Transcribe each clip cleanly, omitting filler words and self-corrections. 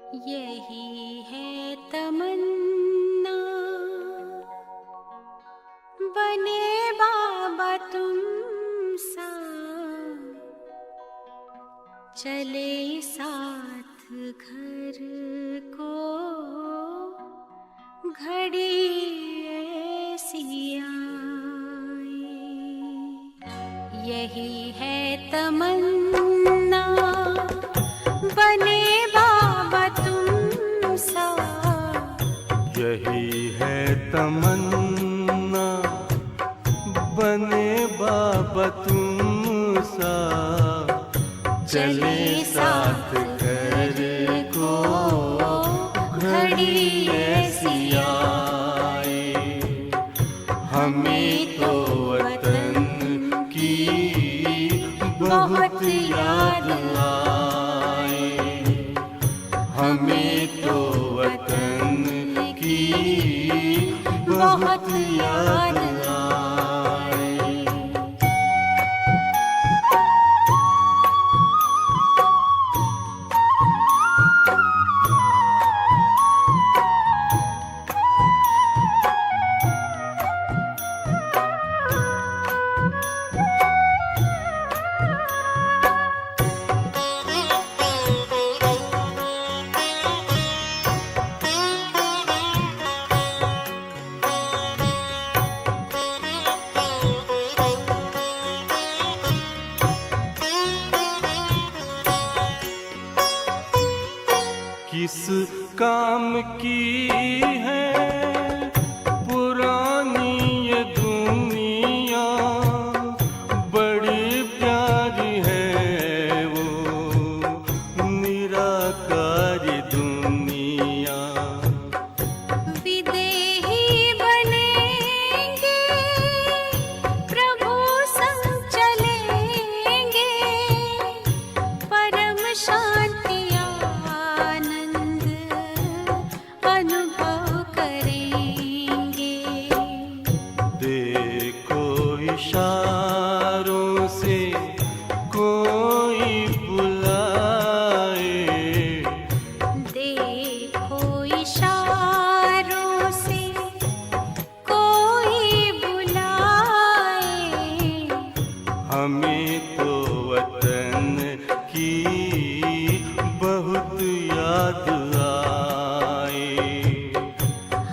यही है तमन्ना, बने बाबा तुम सा, चले साथ घर को घड़ी ऐसी आए। यही है तमन्ना, बने बाबा तुम सा। यही है तमन्ना, बने बाबा तुम सा, चले साथ घर को घड़ी ऐसी आए। हमें तो वतन की बहुत याद आए, हमें तो वतन की बहुत याद आए। किस काम की है पुरानी ये दुनिया, बड़ी प्यारी है वो निराकारी दुनिया। विदेही बनेंगे, प्रभु संग चलेंगे, परम शांति अनुभव करेंगे। देखो इशारों से कोई बुलाए, देखो इशारों से कोई बुलाए। हमें तो वतन की बहुत याद आए,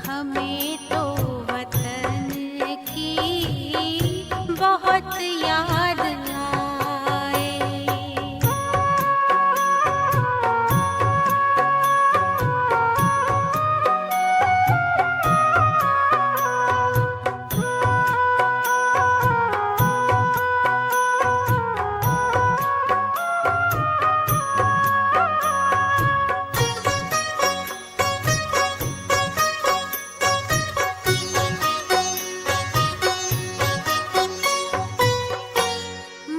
हमें तो वतन की बहुत याद आए।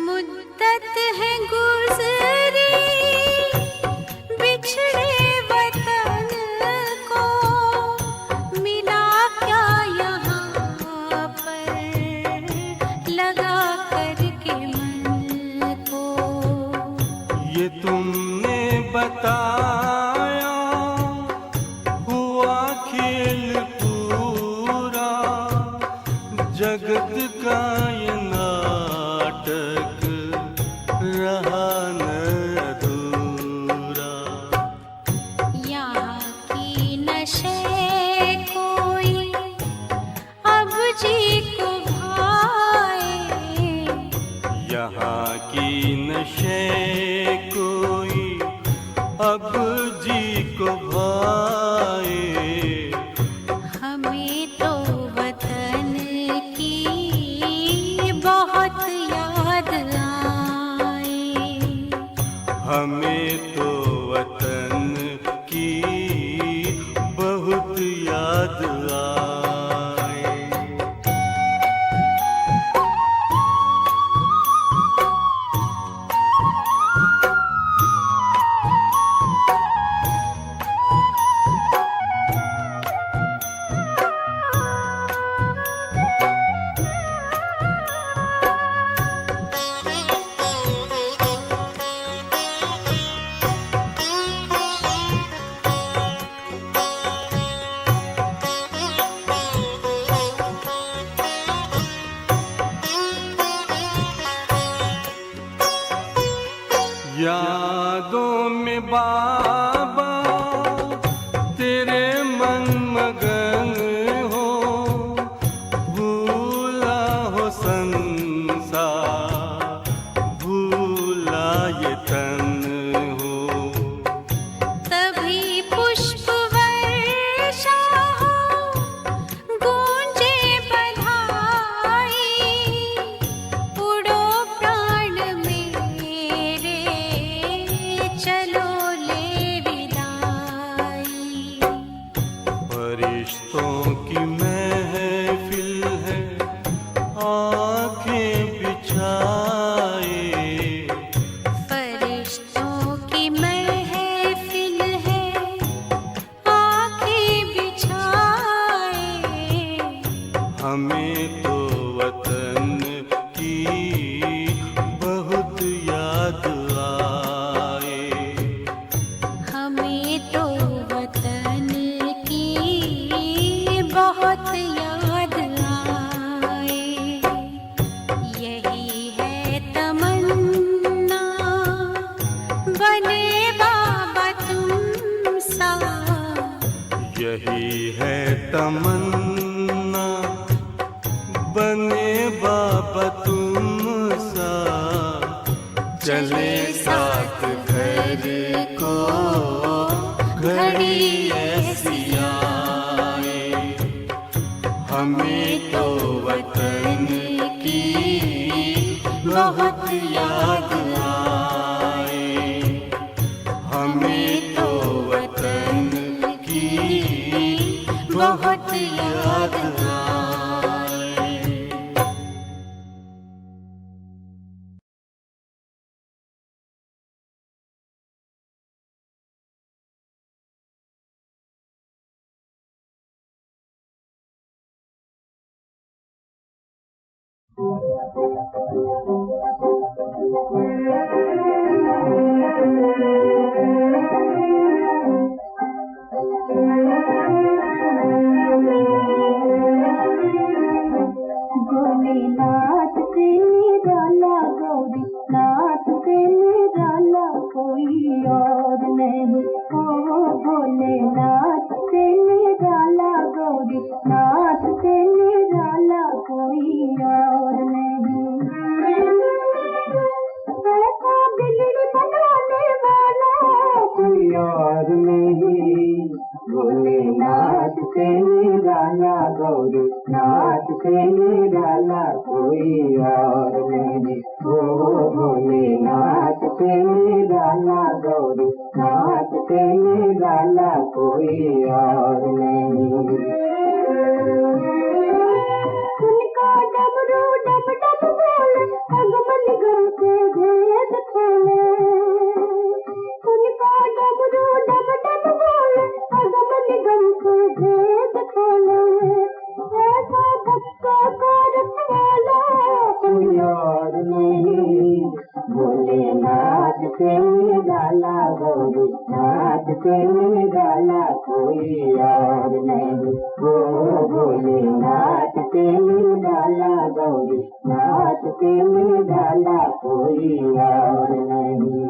मुद्दत है गुज़री बिछड़े वतन को, मिला क्या यहाँ पर लगा करके मन को। ये तुमने बताया हुआ खेल पूरा, जगत का ये नाटक रहा न अधूरा। यहाँ की नशे कोई अब जी को भाए, यहाँ की नशे कोई अब जी को भाए। हमें तो वतन की बहुत याद आए, हमें तो वतन की बहुत याद आए। में बाबा तेरे मन मगन हो, भूला हो संसार, भूला ये तन हो। तभी पुष्प वर्षा हो, गूंजे बधाई, उड़ो प्राण मेरे, चलो ले विदाई। फरिश्तों की महफिल है, आंखें बिछाए, फरिश्तों की महफिल है, आंखें बिछाए। हमें तो वतन की बहुत याद आए। हमें तो वतन की बहुत याद आए। यही है तमन्ना, बने बाबा तुम सा। यही है तमन्ना, बने बाबा तुम सा। चले साथ घर को घड़ी ऐसी आए। हमें तो वतन की बहुत याद आए। हमें तो वतन की बहुत याद आए। भोलेनाथ से निराला गौरी नाथ से निराला कोई और नहीं। ओ भोलेनाथ से निराला गौरी नाथ से निराला कोई और नहीं। ऐसा बिगड़ी बनाने वाला कोई और नहीं। भोलेनाथ से निराला गौरी नाथ से निराला कोई और नहीं। ओ भोलेनाथ से निराला गौरी नाथ से निराला कोई और नहीं। उनका डमरू डब डब बोले, अगमन गम के भेद खोले। उनका डमरू डब डब बोले, अगमन गम के भेद खोले। ऐसा भक्तों को रखवाला कोई और नहीं। भोलेनाथ से निराला गौरी नाथ से निराला कोई और नहीं। ओ भोलेनाथ से निराला गौरी नाथ से निराला कोई और नहीं।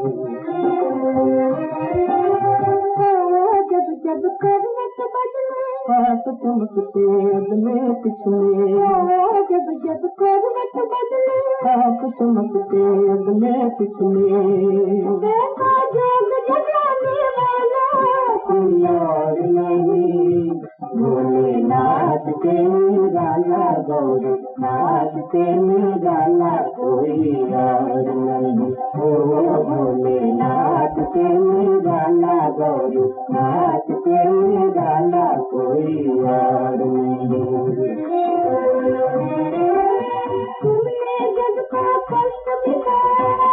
जब जब करवट बदले हाथ चमकते अगले पिछले। जब जब करवट बदले हाथ चमकते अगले पिछले। देखा जोग जगाने वाला कोई और नहीं। भोलेनाथ से निराला गौरी नाथ से निराला कोई और नहीं। ओ भोलेनाथ से निराला गौरी नाथ से निराला कोई और नहीं। तुमने जग का कष्ट मिटाया,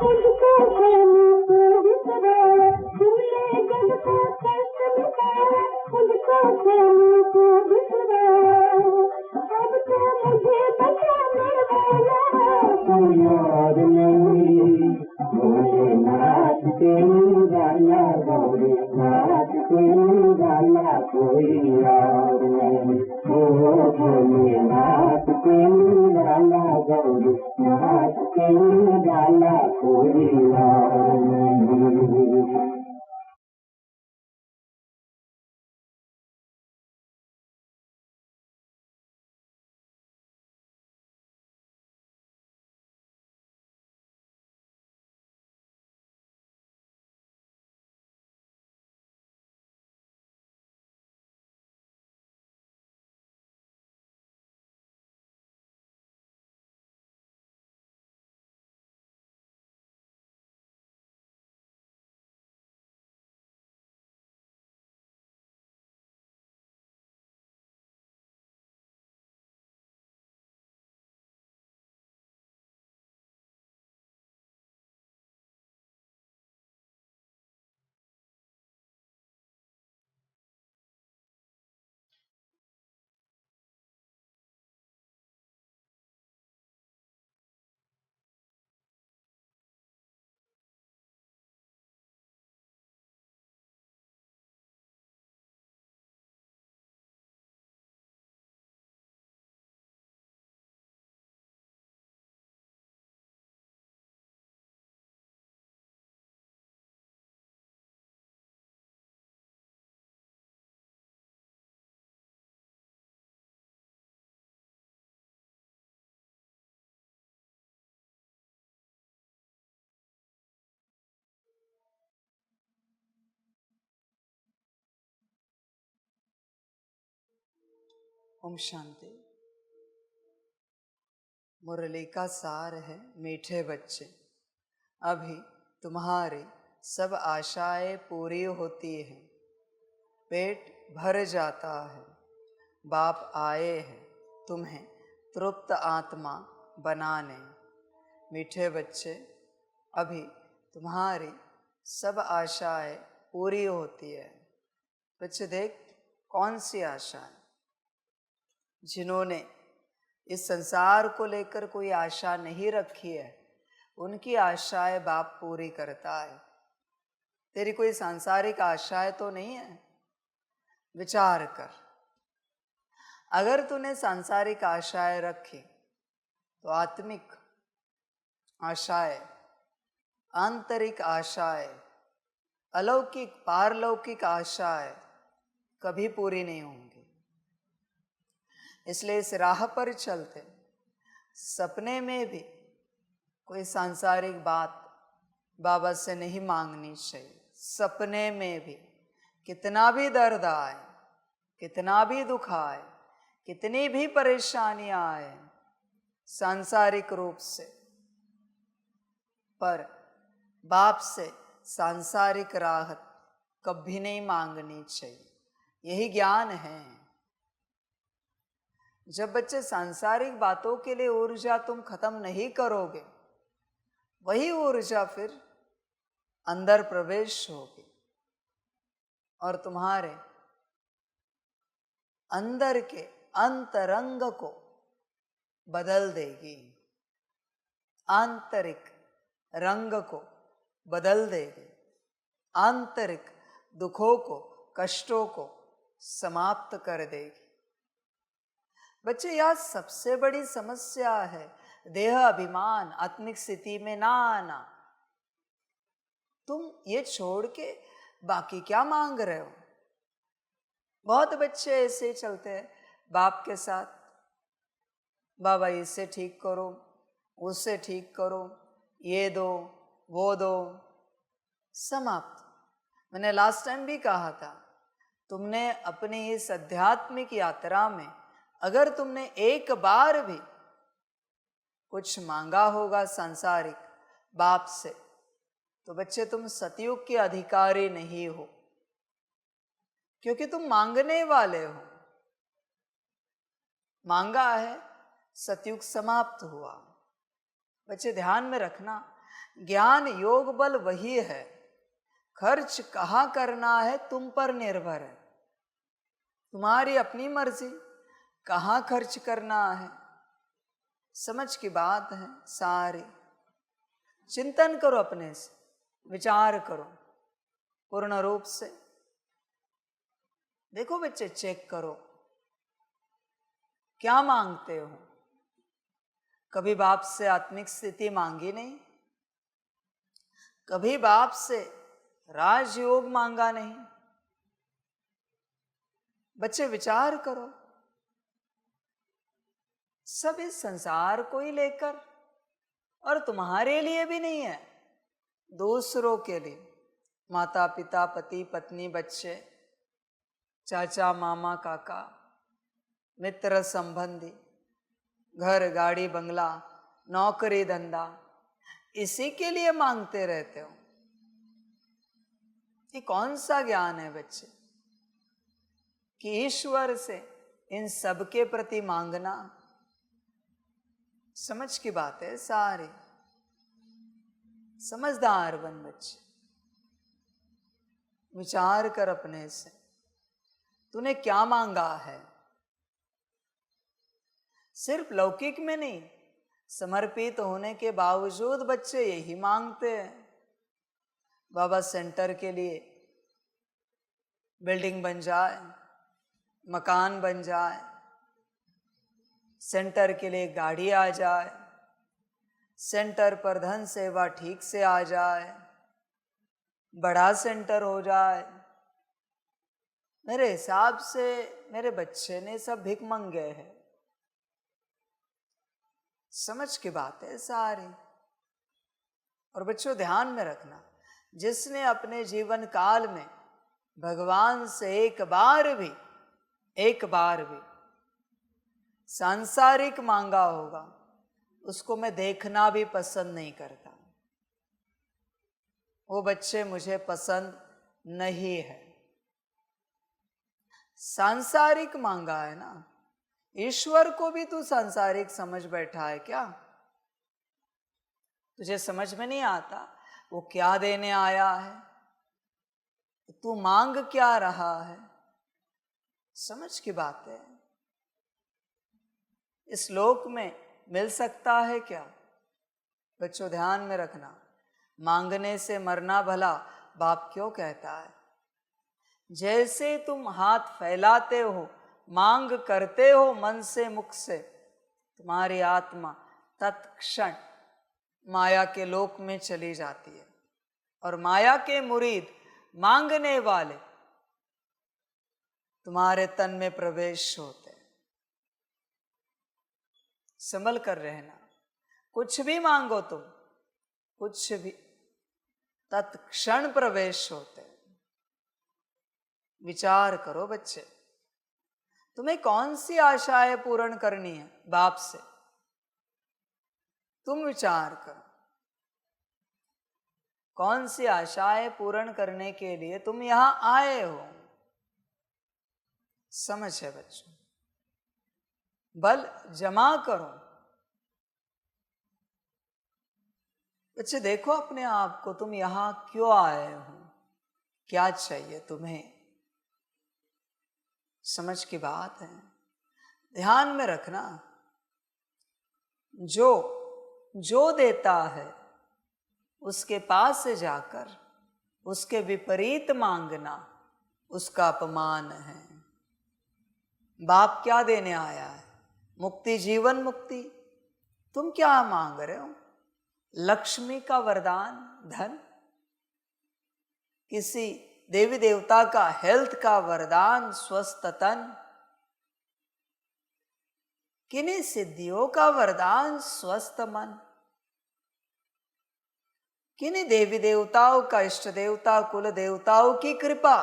तुझको कहने को बिसराया। तुमने जग का कष्ट मिटाया, तुझको कहने को बिसराया। अब तो मुझे बचाने वाला कोई और नहीं। भोलेनाथ से निराला गौरी नाथ से निराला कोई और नहीं। ओ भोलेनाथ से निराला गौरी नाथ से निराला कोई और नहीं। ओम शांति। मुरली का सार है मीठे बच्चे, अभी तुम्हारी सब आशाएं पूरी होती हैं, पेट भर जाता है, बाप आए हैं तुम्हें तृप्त आत्मा बनाने। मीठे बच्चे, अभी तुम्हारी सब आशाएं पूरी होती है। बच्चे देख, कौन सी आशा है? जिन्होंने इस संसार को लेकर कोई आशा नहीं रखी है, उनकी आशाएं बाप पूरी करता है। तेरी कोई सांसारिक आशाएं तो नहीं है? विचार कर, अगर तूने सांसारिक आशाएं रखी तो आत्मिक आशाएं, आंतरिक आशाएं, अलौकिक पारलौकिक आशाएं कभी पूरी नहीं होंगी। इसलिए इस राह पर चलते सपने में भी कोई सांसारिक बात बाबा से नहीं मांगनी चाहिए। सपने में भी कितना भी दर्द आए, कितना भी दुख आए, कितनी भी परेशानियां आए सांसारिक रूप से, पर बाप से सांसारिक राहत कभी नहीं मांगनी चाहिए। यही ज्ञान है। जब बच्चे सांसारिक बातों के लिए ऊर्जा तुम खत्म नहीं करोगे, वही ऊर्जा फिर अंदर प्रवेश होगी और तुम्हारे अंदर के अंतरंग को बदल देगी, आंतरिक रंग को बदल देगी, आंतरिक दुखों को, कष्टों को समाप्त कर देगी। बच्चे, यह सबसे बड़ी समस्या है, देह अभिमान, आत्मिक स्थिति में ना आना। तुम ये छोड़ के बाकी क्या मांग रहे हो? बहुत बच्चे ऐसे चलते हैं बाप के साथ, बाबा इसे ठीक करो, उससे ठीक करो, ये दो, वो दो, समाप्त। मैंने लास्ट टाइम भी कहा था, तुमने अपनी इस आध्यात्मिक यात्रा में अगर तुमने एक बार भी कुछ मांगा होगा सांसारिक बाप से, तो बच्चे तुम सतयुग के अधिकारी नहीं हो, क्योंकि तुम मांगने वाले हो। मांगा है, सतयुग समाप्त हुआ। बच्चे ध्यान में रखना, ज्ञान योग बल वही है, खर्च कहाँ करना है तुम पर निर्भर है। तुम्हारी अपनी मर्जी कहाँ खर्च करना है, समझ की बात है सारी। चिंतन करो, अपने से विचार करो पूर्ण रूप से। देखो बच्चे, चेक करो क्या मांगते हो। कभी बाप से आत्मिक स्थिति मांगी नहीं, कभी बाप से राजयोग मांगा नहीं। बच्चे विचार करो, सब इस संसार को ही लेकर, और तुम्हारे लिए भी नहीं है, दूसरों के लिए, माता पिता, पति पत्नी, बच्चे, चाचा मामा काका, मित्र संबंधी, घर गाड़ी बंगला, नौकरी धंधा, इसी के लिए मांगते रहते हो। ये कौन सा ज्ञान है बच्चे कि ईश्वर से इन सब के प्रति मांगना? समझ की बात है सारी। समझदार बन बच्चे, विचार कर अपने से, तूने क्या मांगा है। सिर्फ लौकिक में नहीं, समर्पित होने के बावजूद बच्चे यही मांगते हैं। बाबा सेंटर के लिए बिल्डिंग बन जाए, मकान बन जाए, सेंटर के लिए गाड़ी आ जाए, सेंटर पर धन सेवा ठीक से आ जाए, बड़ा सेंटर हो जाए। मेरे हिसाब से मेरे बच्चे ने सब भिख मंगे हैं। समझ की बात है सारी। और बच्चों ध्यान में रखना, जिसने अपने जीवन काल में भगवान से एक बार भी सांसारिक मांगा होगा उसको मैं देखना भी पसंद नहीं करता। वो बच्चे मुझे पसंद नहीं है। सांसारिक मांगा है ना, ईश्वर को भी तू सांसारिक समझ बैठा है क्या? तुझे समझ में नहीं आता वो क्या देने आया है, तू मांग क्या रहा है? समझ की बात है। इस लोक में मिल सकता है क्या? बच्चों ध्यान में रखना, मांगने से मरना भला बाप क्यों कहता है? जैसे तुम हाथ फैलाते हो, मांग करते हो मन से मुख से, तुम्हारी आत्मा तत्क्षण माया के लोक में चली जाती है और माया के मुरीद मांगने वाले तुम्हारे तन में प्रवेश होते हैं। संभल कर रहना, कुछ भी मांगो तुम, कुछ भी तत्क्षण प्रवेश होते हैं। विचार करो बच्चे, तुम्हें कौन सी आशाएं पूर्ण करनी है बाप से? तुम विचार करो, कौन सी आशाएं पूर्ण करने के लिए तुम यहां आए हो? समझ है बच्चों, बल जमा करो। बच्चे देखो अपने आप को, तुम यहां क्यों आए हो, क्या चाहिए तुम्हें? समझ की बात है, ध्यान में रखना। जो देता है उसके पास से जाकर उसके विपरीत मांगना उसका अपमान है। बाप क्या देने आया है? मुक्ति, जीवन मुक्ति। तुम क्या मांग रहे हो? लक्ष्मी का वरदान, धन, किसी देवी देवता का हेल्थ का वरदान, स्वस्थ तन, किन्हीं सिद्धियों का वरदान, स्वस्थ मन, किन्हीं देवी देवताओं का, इष्ट देवता, कुल देवताओं की कृपा,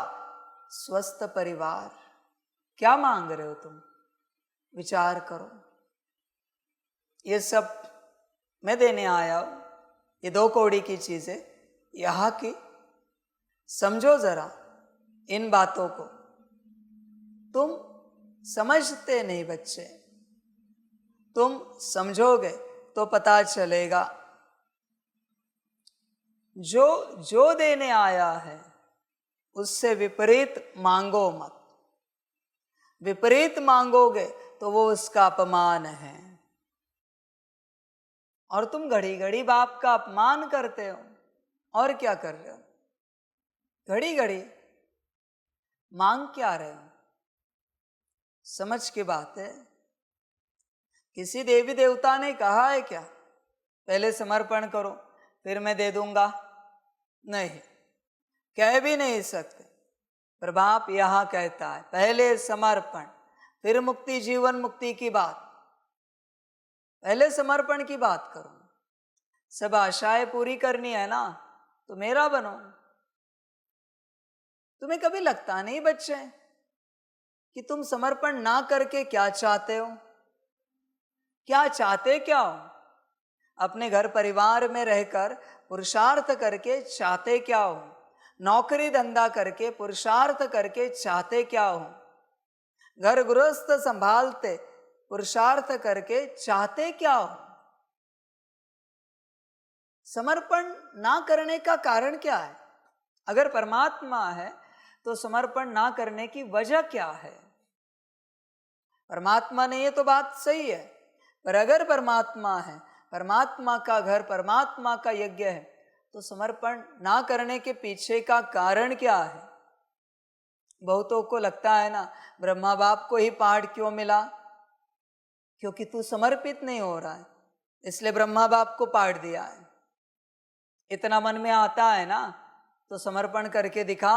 स्वस्थ परिवार। क्या मांग रहे हो तुम? विचार करो। ये सब मैं देने आया हूं, ये 2 कौड़ी की चीजें यहां की। समझो जरा इन बातों को, तुम समझते नहीं बच्चे, तुम समझोगे तो पता चलेगा। जो देने आया है उससे विपरीत मांगो मत। विपरीत मांगोगे तो वो उसका अपमान है। और तुम घड़ी घड़ी बाप का अपमान करते हो। और क्या कर रहे हो? घड़ी घड़ी मांग क्या रहे हो? समझ की बात है। किसी देवी देवता ने कहा है क्या पहले समर्पण करो फिर मैं दे दूंगा? नहीं, कह भी नहीं सकते। पर बाप यहां कहता है पहले समर्पण फिर मुक्ति, जीवन मुक्ति की बात। पहले समर्पण की बात करो। सब आशाएं पूरी करनी है ना, तो मेरा बनो। तुम्हें कभी लगता नहीं बच्चे कि तुम समर्पण ना करके क्या चाहते हो? क्या चाहते क्या हो? अपने घर परिवार में रहकर पुरुषार्थ करके चाहते क्या हो? नौकरी धंधा करके पुरुषार्थ करके चाहते क्या हो? घर गृहस्थ संभालते पुरुषार्थ करके चाहते क्या हो? समर्पण ना करने का कारण क्या है? अगर परमात्मा है तो समर्पण ना करने की वजह क्या है? परमात्मा नहीं है तो बात सही है, पर अगर परमात्मा है, परमात्मा का घर, परमात्मा का यज्ञ है, तो समर्पण ना करने के पीछे का कारण क्या है? बहुतों को लगता है ना ब्रह्मा बाप को ही पहाड़ क्यों मिला? क्योंकि तू समर्पित नहीं हो रहा है, इसलिए ब्रह्मा बाप को पहाड़ दिया है। इतना मन में आता है ना तो समर्पण करके दिखा।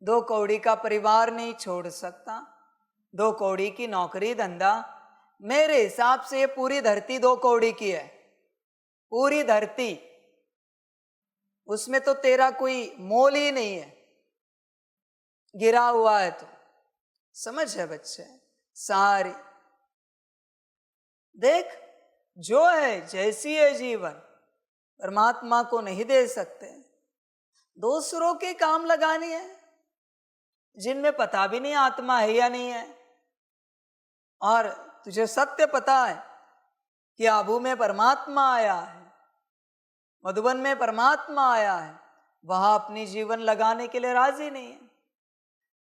2 कौड़ी का परिवार नहीं छोड़ सकता, 2 कौड़ी की नौकरी धंधा। मेरे हिसाब से ये पूरी धरती 2 कौड़ी की है, पूरी धरती। उसमें तो तेरा कोई मोल ही नहीं है, गिरा हुआ है तो। समझ है बच्चे, सारी। देख, जो है जैसी है जीवन, परमात्मा को नहीं दे सकते। दूसरों के काम लगानी है जिनमें पता भी नहीं आत्मा है या नहीं है। और तुझे सत्य पता है कि आबू में परमात्मा आया है, मधुबन में परमात्मा आया है, वहां अपनी जीवन लगाने के लिए राजी नहीं है।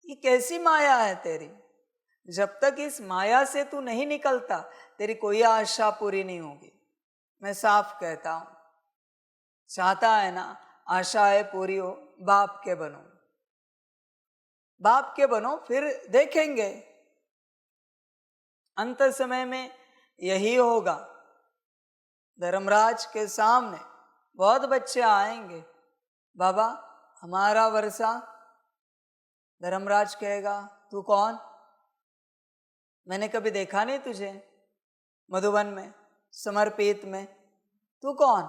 ये कैसी माया है तेरी? जब तक इस माया से तू नहीं निकलता, तेरी कोई आशा पूरी नहीं होगी। मैं साफ कहता हूं, चाहता है ना आशाएं पूरी हो, बाप के बनो, बाप के बनो, फिर देखेंगे अंत समय में यही होगा। धर्मराज के सामने बहुत बच्चे आएंगे, बाबा हमारा वर्षा। धर्मराज कहेगा, तू कौन? मैंने कभी देखा नहीं तुझे मधुबन में, समर्पित में। तू कौन?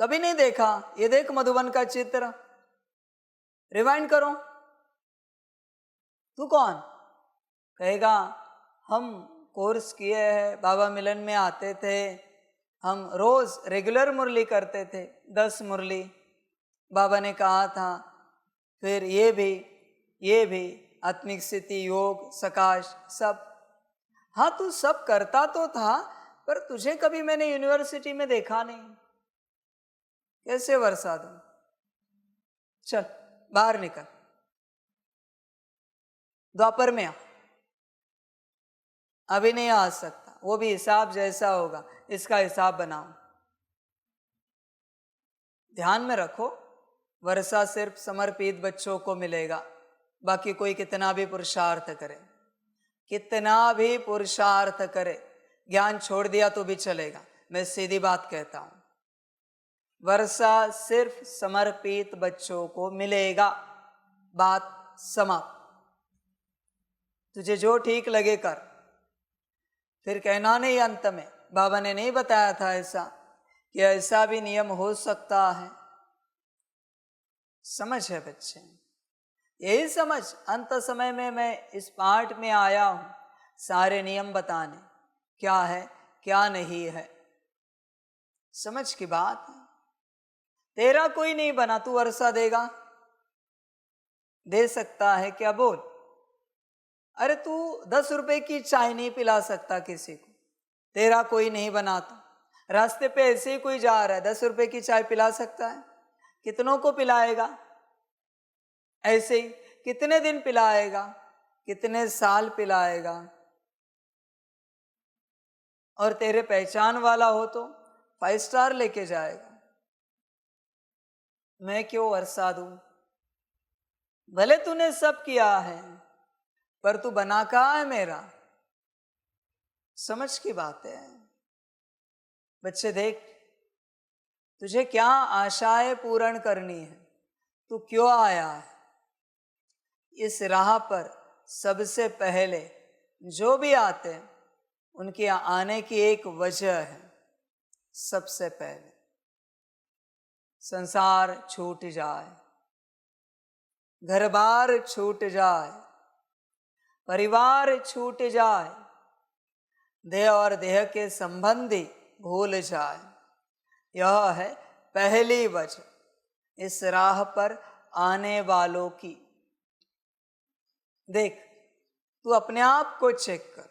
कभी नहीं देखा। ये देख मधुबन का चित्र, रिवाइंड करो। तू कौन? कहेगा, हम कोर्स किए हैं, बाबा मिलन में आते थे, हम रोज रेगुलर मुरली करते थे, 10 मुरली बाबा ने कहा था। फिर ये भी आत्मिक स्थिति, योग, सकाश, सब। हाँ, तू सब करता तो था, पर तुझे कभी मैंने यूनिवर्सिटी में देखा नहीं। कैसे वर्षा दूं? चल बाहर निकल, द्वापर में आ। अभी नहीं आ सकता, वो भी हिसाब जैसा होगा, इसका हिसाब बनाओ। ध्यान में रखो, वर्षा सिर्फ समर्पित बच्चों को मिलेगा। बाकी कोई कितना भी पुरुषार्थ करे, कितना भी पुरुषार्थ करे, ज्ञान छोड़ दिया तो भी चलेगा। मैं सीधी बात कहता हूं, वर्षा सिर्फ समर्पित बच्चों को मिलेगा। बात समाप्त। तुझे जो ठीक लगे कर, फिर कहना नहीं अंत में बाबा ने नहीं बताया था ऐसा, कि ऐसा भी नियम हो सकता है। समझ है बच्चे? यही समझ अंत समय में मैं इस पाठ में आया हूं, सारे नियम बताने, क्या है क्या नहीं है। समझ की बात है। तेरा कोई नहीं बना, तू वर्षा देगा? दे सकता है क्या? बोल। अरे तू 10 रुपए की चाय नहीं पिला सकता किसी को, तेरा कोई नहीं बना। तो रास्ते पे ऐसे ही कोई जा रहा है, 10 रुपए की चाय पिला सकता है? कितनों को पिलाएगा? ऐसे ही कितने दिन पिलाएगा, कितने साल पिलाएगा? और तेरे पहचान वाला हो तो 5 स्टार लेके जाएगा। मैं क्यों वर्षा दूं? भले तूने सब किया है, पर तू बना कहाँ है मेरा? समझ की बात है बच्चे। देख, तुझे क्या आशाएं पूर्ण करनी है, तू क्यों आया है इस राह पर? सबसे पहले जो भी आते हैं उनके आने की एक वजह है। सबसे पहले संसार छूट जाए, घर बार छूट जाए, परिवार छूट जाए, देह और देह के संबंधी भूल जाए। यह है पहली वजह इस राह पर आने वालों की। देख, तू अपने आप को चेक कर,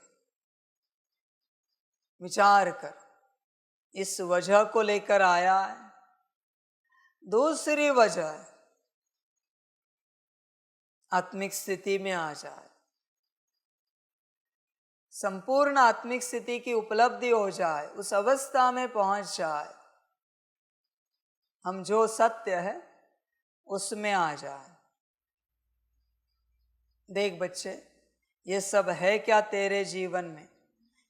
विचार कर, इस वजह को लेकर आया है। दूसरी वजह है आत्मिक स्थिति में आ जाए, संपूर्ण आत्मिक स्थिति की उपलब्धि हो जाए, उस अवस्था में पहुंच जाए, हम जो सत्य है उसमें आ जाए। देख बच्चे, ये सब है क्या तेरे जीवन में,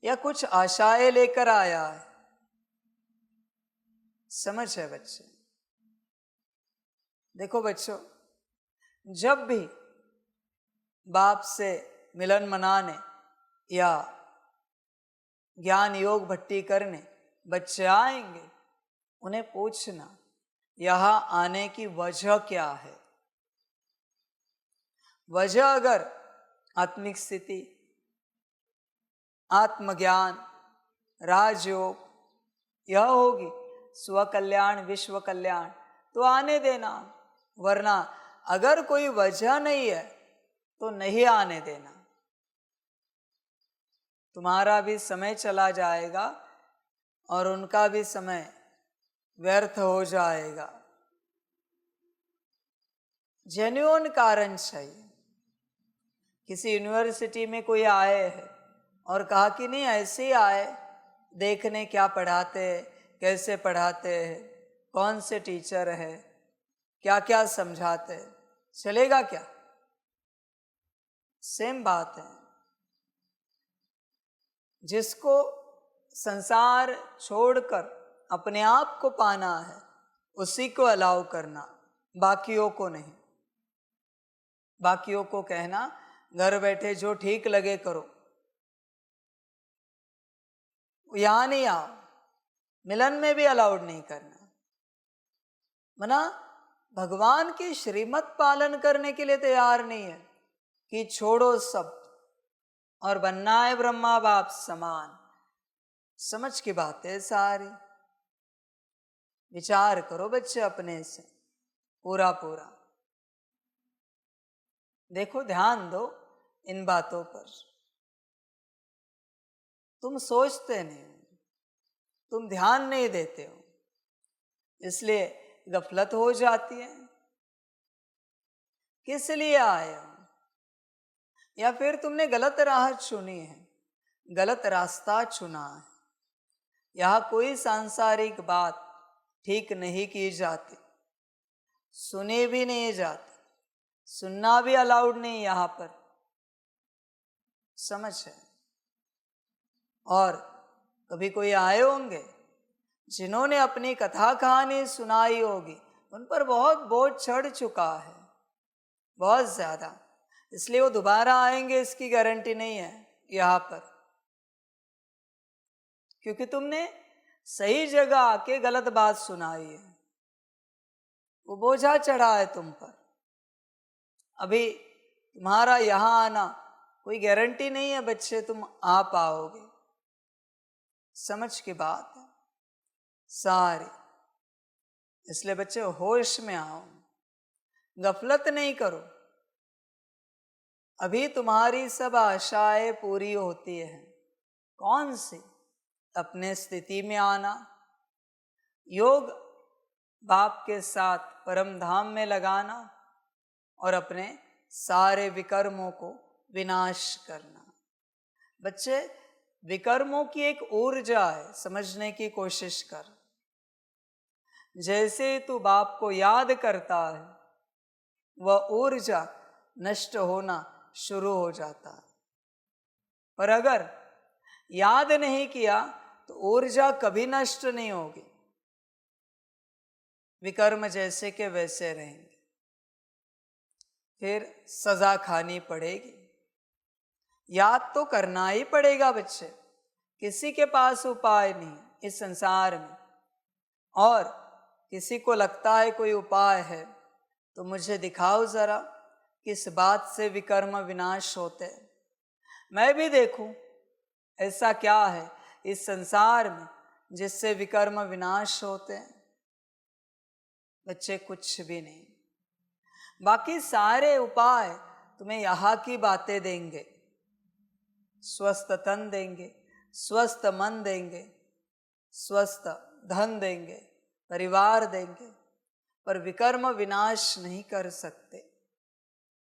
या कुछ आशाएं लेकर आया है? समझ है बच्चे? देखो बच्चों, जब भी बाप से मिलन मनाने या ज्ञान योग भट्टी करने बच्चे आएंगे, उन्हें पूछना यहां आने की वजह क्या है। वजह अगर आत्मिक स्थिति आत्मज्ञान, राजयोग, यह होगी स्व कल्याण, विश्व कल्याण, तो आने देना। वरना अगर कोई वजह नहीं है तो नहीं आने देना। तुम्हारा भी समय चला जाएगा और उनका भी समय व्यर्थ हो जाएगा। जेन्युइन कारण चाहिए। किसी यूनिवर्सिटी में कोई आए है और कहा कि नहीं ऐसे ही आए, देखने क्या पढ़ाते हैं, कैसे पढ़ाते हैं, कौन से टीचर है, क्या क्या समझाते हैं, चलेगा क्या? सेम बात है। जिसको संसार छोड़कर अपने आप को पाना है उसी को अलाउ करना, बाकियों को नहीं। बाकियों को कहना घर बैठे जो ठीक लगे करो, यहां नहीं आओ। मिलन में भी अलाउड नहीं करना। मना भगवान की श्रीमत पालन करने के लिए तैयार नहीं है कि छोड़ो सब और बनना है ब्रह्मा बाप समान। समझ की बात है सारी। विचार करो बच्चे अपने से पूरा पूरा। देखो, ध्यान दो इन बातों पर। तुम सोचते नहीं हो, तुम ध्यान नहीं देते हो, इसलिए गफलत हो जाती है। किस लिए आए हो? या फिर तुमने गलत राह चुनी है, गलत रास्ता चुना है। यह कोई सांसारिक बात ठीक नहीं की जाती, सुनी भी नहीं जाती, सुनना भी अलाउड नहीं यहां पर। समझ है? और कभी कोई आए होंगे जिन्होंने अपनी कथा कहानी सुनाई होगी, उन पर बहुत बोझ चढ़ चुका है, बहुत ज्यादा। इसलिए वो दोबारा आएंगे इसकी गारंटी नहीं है यहां पर, क्योंकि तुमने सही जगह आके गलत बात सुनाई है। वो बोझा चढ़ा है तुम पर। अभी तुम्हारा यहां आना कोई गारंटी नहीं है बच्चे तुम आ पाओगे। समझ की बात है सारी। इसलिए बच्चे होश में आओ, गफलत नहीं करो। अभी तुम्हारी सब आशाएं पूरी होती है। कौन सी? अपने स्थिति में आना, योग बाप के साथ परम धाम में लगाना और अपने सारे विकर्मों को विनाश करना। बच्चे, विकर्मों की एक ऊर्जा है, समझने की कोशिश कर। जैसे तू बाप को याद करता है, वह ऊर्जा नष्ट होना शुरू हो जाता है। पर अगर याद नहीं किया तो ऊर्जा कभी नष्ट नहीं होगी। विकर्म जैसे के वैसे रहेंगे, फिर सजा खानी पड़ेगी। याद तो करना ही पड़ेगा बच्चे, किसी के पास उपाय नहीं इस संसार में। और किसी को लगता है कोई उपाय है तो मुझे दिखाओ जरा किस बात से विकर्म विनाश होते हैं। मैं भी देखूं ऐसा क्या है इस संसार में जिससे विकर्म विनाश होते हैं। बच्चे, कुछ भी नहीं। बाकी सारे उपाय तुम्हें यहाँ की बातें देंगे। स्वस्थ तन देंगे, स्वस्थ मन देंगे, स्वस्थ धन देंगे, परिवार देंगे, पर विकर्म विनाश नहीं कर सकते।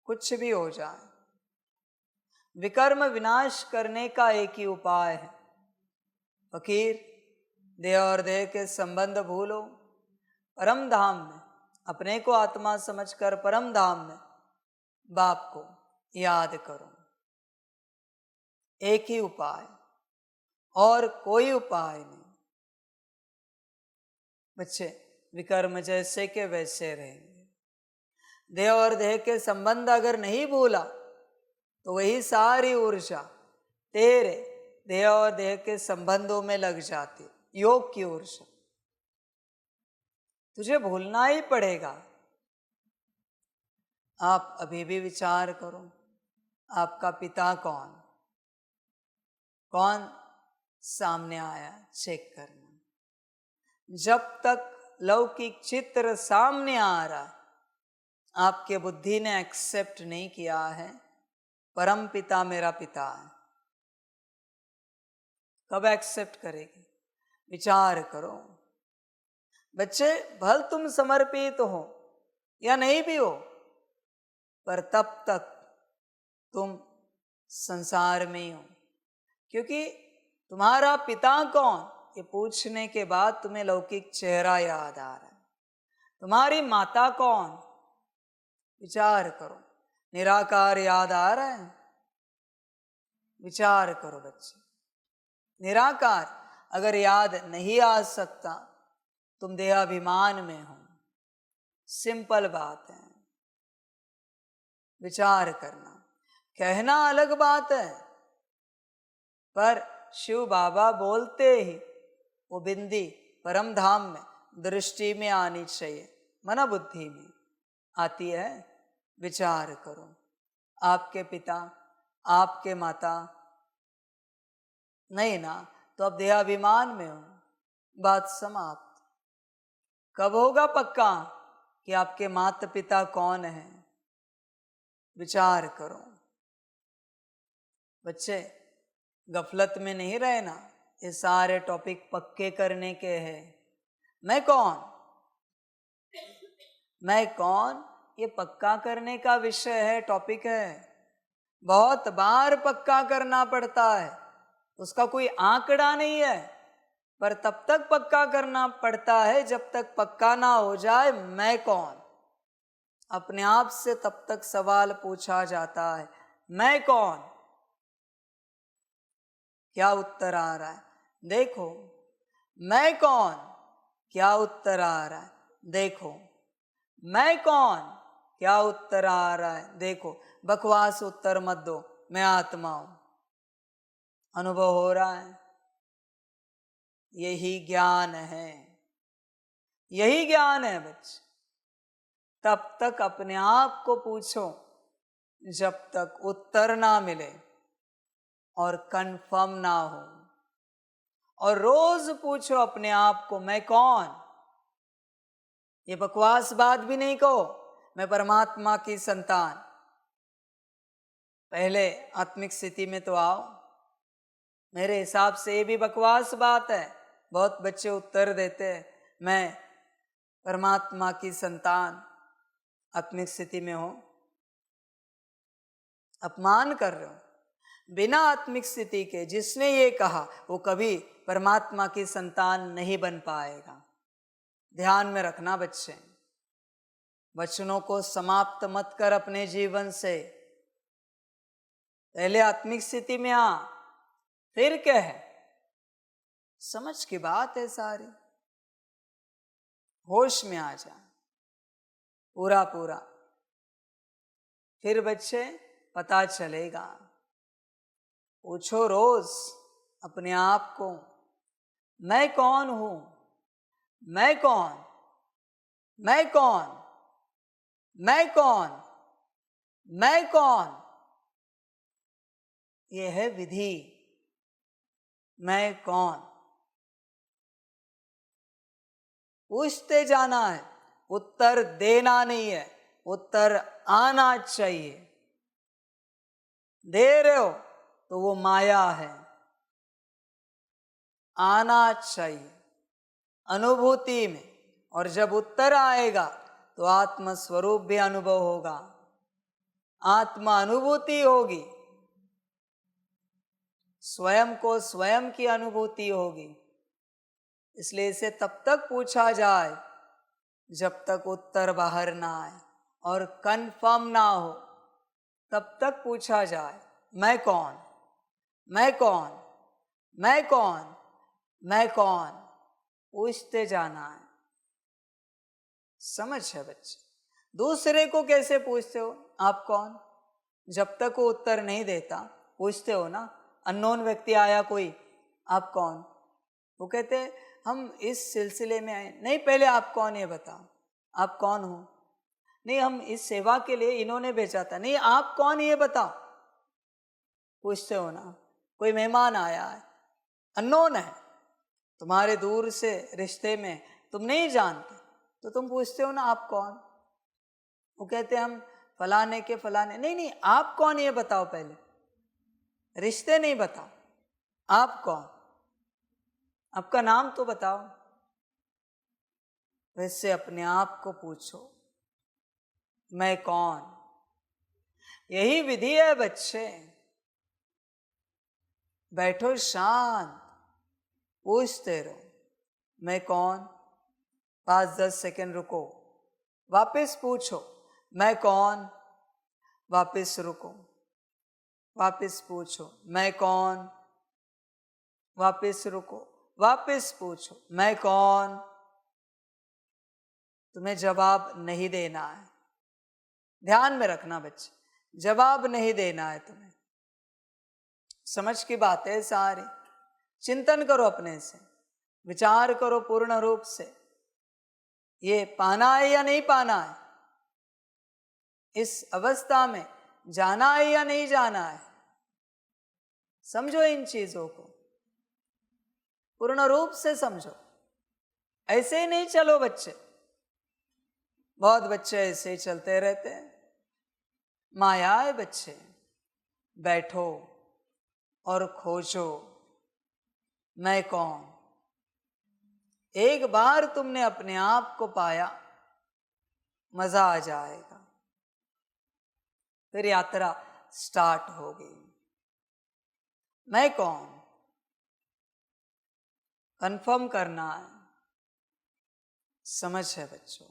कुछ भी हो जाए, विकर्म विनाश करने का एक ही उपाय है। फकीर, देह और देह के संबंध भूलो, परम धाम में अपने को आत्मा समझकर परम धाम में बाप को याद करो। एक ही उपाय, और कोई उपाय नहीं। बच्चे, विकर्म जैसे के वैसे रहेंगे। देह और देह के संबंध अगर नहीं भूला तो वही सारी ऊर्जा तेरे देह और देह के संबंधों में लग जाती, योग की ऊर्जा। तुझे भूलना ही पड़ेगा। आप अभी भी विचार करो, आपका पिता कौन? कौन सामने आया चेक करना। जब तक लौकिक चित्र सामने आ रहा है, आपके बुद्धि ने एक्सेप्ट नहीं किया है परम पिता मेरा पिता है। कब एक्सेप्ट करेगी? विचार करो बच्चे, भल तुम समर्पित हो या नहीं भी हो, पर तब तक तुम संसार में ही हो। क्योंकि तुम्हारा पिता कौन, ये पूछने के बाद तुम्हें लौकिक चेहरा याद आ रहा है। तुम्हारी माता कौन, विचार करो। निराकार याद आ रहा है? विचार करो बच्चे। निराकार अगर याद नहीं आ सकता, तुम देहाभिमान में हो। सिंपल बात है, विचार करना। कहना अलग बात है, पर शिव बाबा बोलते ही वो बिंदी परम धाम में दृष्टि में आनी चाहिए, मन बुद्धि में आती है। विचार करो, आपके पिता, आपके माता नहीं ना, तो अब देहाभिमान में हो, बात समाप्त। कब होगा पक्का कि आपके माता पिता कौन है? विचार करो बच्चे, गफलत में नहीं रहना। ये सारे टॉपिक पक्के करने के हैं। मैं कौन, मैं कौन, ये पक्का करने का विषय है, टॉपिक है। बहुत बार पक्का करना पड़ता है, उसका कोई आंकड़ा नहीं है, पर तब तक पक्का करना पड़ता है जब तक पक्का ना हो जाए मैं कौन। अपने आप से तब तक सवाल पूछा जाता है, मैं कौन। क्या उत्तर आ रहा है? देखो। मैं कौन, क्या उत्तर आ रहा है? देखो। मैं कौन, क्या उत्तर आ रहा है? देखो। बकवास उत्तर मत दो, मैं आत्मा हूं। अनुभव हो रहा है? यही ज्ञान है, यही ज्ञान है बच्चे। तब तक अपने आप को पूछो जब तक उत्तर ना मिले और कंफर्म ना हो। और रोज पूछो अपने आप को, मैं कौन। ये बकवास बात भी नहीं कहो, मैं परमात्मा की संतान। पहले आत्मिक स्थिति में तो आओ। मेरे हिसाब से ये भी बकवास बात है। बहुत बच्चे उत्तर देते हैं, मैं परमात्मा की संतान, आत्मिक स्थिति में हो। अपमान कर रहे हो। बिना आत्मिक स्थिति के जिसने ये कहा वो कभी परमात्मा की संतान नहीं बन पाएगा। ध्यान में रखना बच्चे, वचनों को समाप्त मत कर अपने जीवन से। पहले आत्मिक स्थिति में आ, फिर क्या है, समझ की बात है सारी। होश में आ जा पूरा पूरा, फिर बच्चे पता चलेगा। पूछो रोज अपने आप को, मैं कौन हूं, मैं कौन, मैं कौन, मैं कौन, मैं कौन। ये है विधि, मैं कौन। पूछते जाना है, उत्तर देना नहीं है, उत्तर आना चाहिए। दे रहे हो तो वो माया है, आना चाहिए अनुभूति में। और जब उत्तर आएगा तो आत्म स्वरूप भी अनुभव होगा, आत्मा अनुभूति होगी, स्वयं को स्वयं की अनुभूति होगी। इसलिए इसे तब तक पूछा जाए जब तक उत्तर बाहर ना आए और कंफर्म ना हो, तब तक पूछा जाए, मैं कौन, मैं कौन, मैं कौन, मैं कौन। पूछते जाना है। समझ है बच्चे? दूसरे को कैसे पूछते हो, आप कौन? जब तक वो उत्तर नहीं देता पूछते हो ना। अननोन व्यक्ति आया कोई, आप कौन? वो कहते हम इस सिलसिले में आए। नहीं, पहले आप कौन ये बताओ, आप कौन हो? नहीं, हम इस सेवा के लिए इन्होंने भेजा था। नहीं, आप कौन ये बताओ। पूछते हो ना। कोई मेहमान आया है, अननोन है, तुम्हारे दूर से रिश्ते में, तुम नहीं जानते, तो तुम पूछते हो ना आप कौन? वो कहते हैं हम फलाने के फलाने। नहीं नहीं, आप कौन ये बताओ पहले, रिश्ते नहीं बताओ, आप कौन, आपका नाम तो बताओ। वैसे अपने आप को पूछो, मैं कौन? यही विधि है बच्चे। बैठो शांत, पूछते रहो मैं कौन। 5-10 सेकंड रुको, वापस पूछो मैं कौन, वापस रुको, वापस पूछो मैं कौन, वापस रुको, वापस पूछो मैं कौन। तुम्हें जवाब नहीं देना है, ध्यान में रखना बच्चे, जवाब नहीं देना है तुम्हें। समझ की बात है सारी। चिंतन करो अपने से, विचार करो पूर्ण रूप से, ये पाना है या नहीं पाना है, इस अवस्था में जाना है या नहीं जाना है। समझो इन चीजों को, पूर्ण रूप से समझो। ऐसे ही नहीं चलो बच्चे, बहुत बच्चे ऐसे ही चलते रहते हैं। माया है बच्चे, बैठो और खोजो मैं कौन। एक बार तुमने अपने आप को पाया, मजा आ जाएगा, फिर यात्रा स्टार्ट होगी। मैं कौन कंफर्म करना है, समझ है बच्चों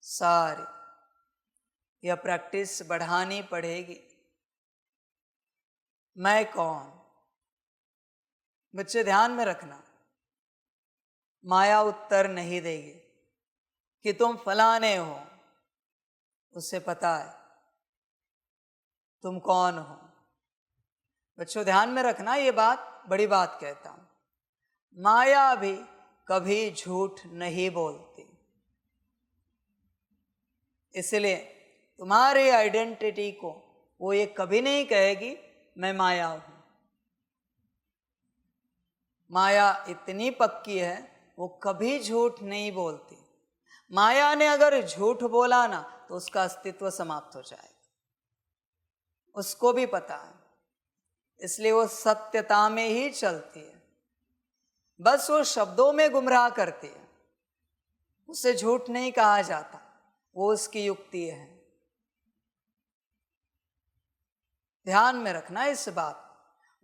सारी। यह प्रैक्टिस बढ़ानी पड़ेगी। मैं कौन, बच्चे ध्यान में रखना, माया उत्तर नहीं देगी कि तुम फलाने हो, उसे पता है तुम कौन हो। बच्चों ध्यान में रखना, ये बात बड़ी बात कहता हूं। माया भी कभी झूठ नहीं बोलती, इसलिए तुम्हारी आइडेंटिटी को वो ये कभी नहीं कहेगी मैं माया हूं। माया इतनी पक्की है, वो कभी झूठ नहीं बोलती। माया ने अगर झूठ बोला ना तो उसका अस्तित्व समाप्त हो जाएगा, उसको भी पता है। इसलिए वो सत्यता में ही चलती है, बस वो शब्दों में गुमराह करती है, उसे झूठ नहीं कहा जाता, वो उसकी युक्ति है। ध्यान में रखना इस बात।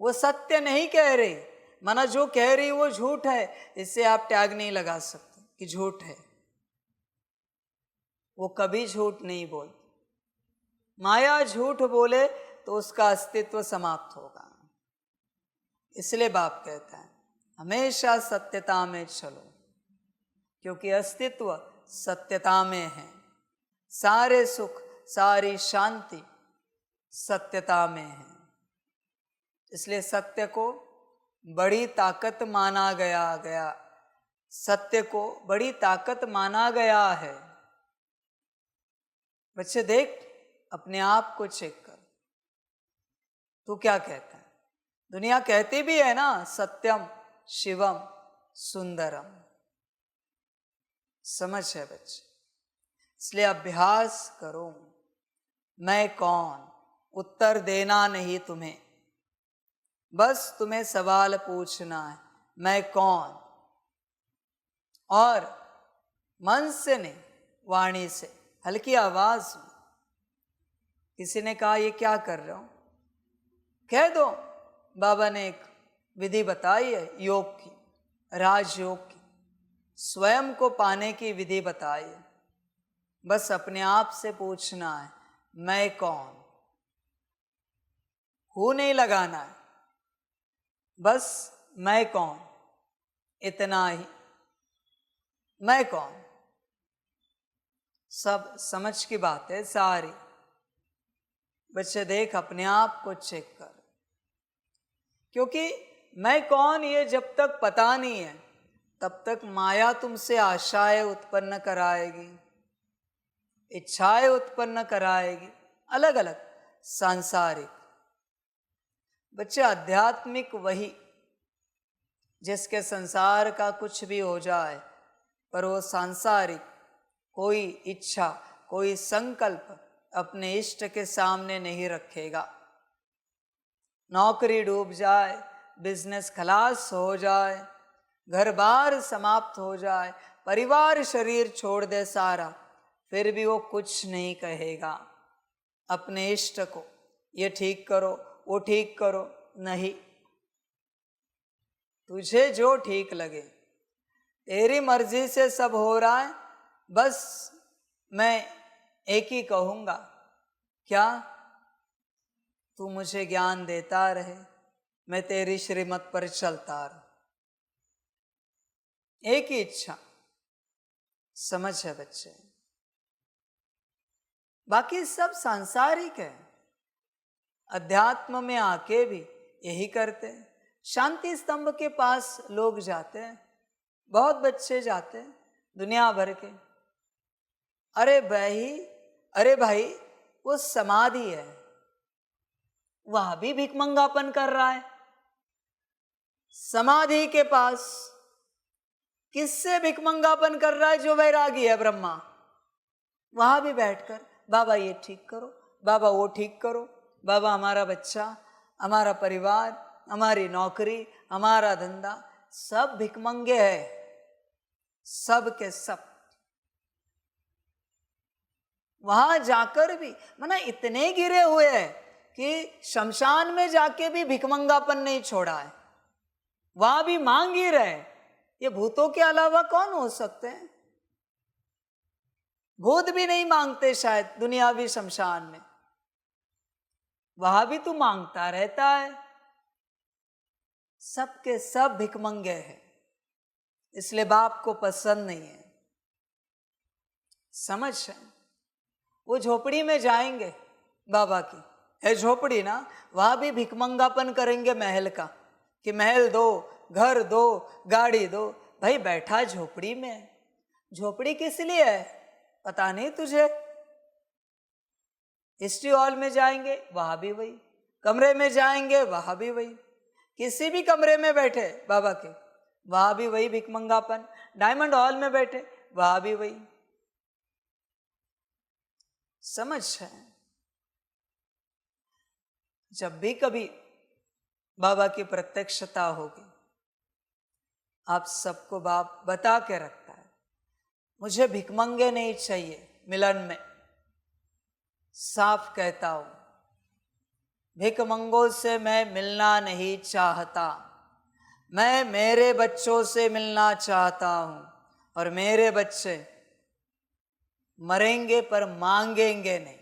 वो सत्य नहीं कह रही, माना जो कह रही वो झूठ है, इससे आप टैग नहीं लगा सकते कि झूठ है। वो कभी झूठ नहीं बोलती। माया झूठ बोले तो उसका अस्तित्व समाप्त होगा। इसलिए बाप कहता है हमेशा सत्यता में चलो, क्योंकि अस्तित्व सत्यता में है। सारे सुख, सारी शांति सत्यता में है। इसलिए सत्य को बड़ी ताकत माना गया, सत्य को बड़ी ताकत माना गया है। बच्चे देख, अपने आप को चेक कर, तू क्या कहता है? दुनिया कहती भी है ना सत्यम शिवम सुंदरम। समझ है बच्चे, इसलिए अभ्यास करो। मैं कौन, उत्तर देना नहीं तुम्हें, बस तुम्हें सवाल पूछना है मैं कौन। और मन से नहीं, वाणी से, हल्की आवाज में। किसी ने कहा ये क्या कर रहे हो, कह दो बाबा ने एक विधि बताई है योग की, राजयोग की, स्वयं को पाने की विधि बताई है। बस अपने आप से पूछना है मैं कौन। हूं नहीं लगाना है, बस मैं कौन, इतना ही। मैं कौन, सब समझ की बात है सारी। बच्चे देख, अपने आप को चेक कर, क्योंकि मैं कौन ये जब तक पता नहीं है तब तक माया तुमसे आशाएं उत्पन्न कराएगी, इच्छाएं उत्पन्न कराएगी, अलग अलग सांसारिक। बच्चे आध्यात्मिक वही जिसके संसार का कुछ भी हो जाए पर वो सांसारिक कोई इच्छा कोई संकल्प अपने इष्ट के सामने नहीं रखेगा। नौकरी डूब जाए, बिजनेस खलास हो जाए, घर बार समाप्त हो जाए, परिवार शरीर छोड़ दे सारा, फिर भी वो कुछ नहीं कहेगा अपने इष्ट को ये ठीक करो वो ठीक करो। नहीं, तुझे जो ठीक लगे, तेरी मर्जी से सब हो रहा है, बस मैं एक ही कहूँगा, क्या तू मुझे ज्ञान देता रहे, मैं तेरी श्रीमत पर चलता रहूं। एक ही इच्छा, समझ है बच्चे? बाकी सब सांसारिक है। अध्यात्म में आके भी यही करते हैं। शांति स्तंभ के पास लोग जाते हैं, बहुत बच्चे जाते हैं दुनिया भर के। अरे भाई वो समाधि है, वह भी भिखमंगापन कर रहा है। समाधि के पास किससे भिखमंगापन कर रहा है? जो वैरागी है ब्रह्मा, वहां भी बैठकर बाबा ये ठीक करो, बाबा वो ठीक करो, बाबा हमारा बच्चा, हमारा परिवार, हमारी नौकरी, हमारा धंधा, सब भिखमंगे है, सब के सब। वहां जाकर भी मना इतने गिरे हुए हैं कि शमशान में जाके भी भिखमंगापन नहीं छोड़ा है, वहां भी मांग ही रहे। ये भूतों के अलावा कौन हो सकते हैं? भूत भी नहीं मांगते शायद दुनियावी शमशान में, वहां भी तू मांगता रहता है। सबके सब भिखमंगे हैं, इसलिए बाप को पसंद नहीं है। समझ है? वो झोपड़ी में जाएंगे बाबा की, है झोपड़ी ना, वहां भी भिखमंगापन करेंगे महल का, कि महल दो, घर दो, गाड़ी दो। भाई बैठा झोपड़ी में, झोपड़ी किस लिए है पता नहीं तुझे? हिस्ट्री हॉल में जाएंगे वहां भी वही, कमरे में जाएंगे वहां भी वही, किसी भी कमरे में बैठे बाबा के वहां भी वही भिखमंगापन, डायमंड हॉल में बैठे वहां भी वही। समझ है? जब भी कभी बाबा की प्रत्यक्षता होगी, आप सबको बाप बता के रखता है, मुझे भिखमंगे नहीं चाहिए मिलन में। साफ कहता हूं, भिखमंगों से मैं मिलना नहीं चाहता, मैं मेरे बच्चों से मिलना चाहता हूं। और मेरे बच्चे मरेंगे पर मांगेंगे नहीं,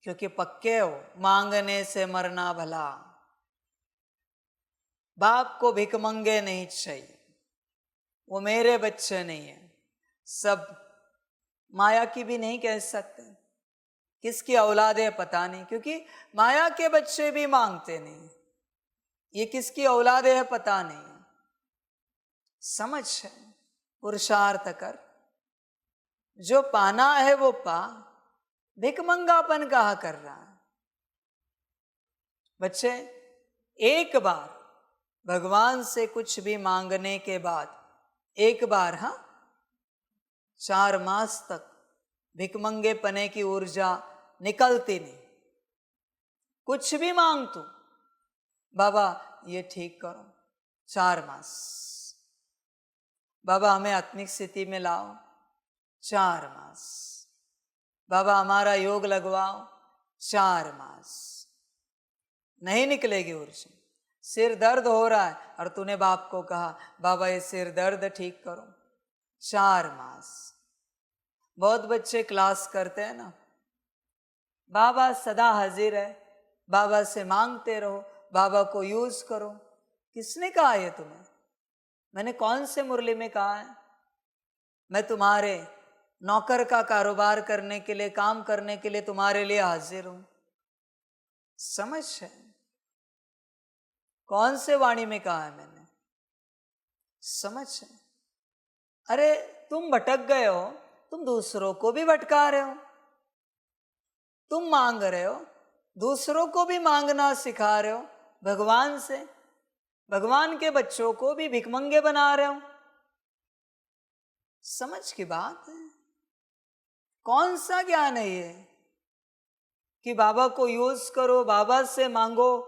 क्योंकि पक्के हो मांगने से मरना भला। बाप को भिखमंगे नहीं चाहिए, वो मेरे बच्चे नहीं है। सब माया की भी नहीं कह सकते, किसकी औलाद है पता नहीं, क्योंकि माया के बच्चे भी मांगते नहीं, ये किसकी औलाद है पता नहीं। समझ है? पुरुषार्थ कर, जो पाना है वो पा, भिखमंगापन कहा कर रहा है। बच्चे एक बार भगवान से कुछ भी मांगने के बाद, एक बार, हाँ, 4 मास तक भिखमंगे पने की ऊर्जा निकलती नहीं। कुछ भी मांग तू, बाबा ये ठीक करो, 4 मास, बाबा हमें आत्मिक स्थिति में लाओ, 4 मास, बाबा हमारा योग लगवाओ, 4 मास, नहीं निकलेगी ऊर्जा। सिर दर्द हो रहा है और तूने बाप को कहा बाबा ये सिर दर्द ठीक करो, 4 मास। बहुत बच्चे क्लास करते हैं ना, बाबा सदा हाजिर है, बाबा से मांगते रहो, बाबा को यूज करो। किसने कहा ये तुम्हें? मैंने कौन से मुरली में कहा है? मैं तुम्हारे नौकर का कारोबार करने के लिए, काम करने के लिए तुम्हारे लिए हाजिर हूं। समझ है? कौन से वाणी में कहा है मैंने? समझ है? अरे तुम भटक गए हो, तुम दूसरों को भी भटका रहे हो। तुम मांग रहे हो, दूसरों को भी मांगना सिखा रहे हो, भगवान से, भगवान के बच्चों को भी भिखमंगे बना रहे हो। समझ की बात है। कौन सा ज्ञान है ये कि बाबा को यूज करो, बाबा से मांगो?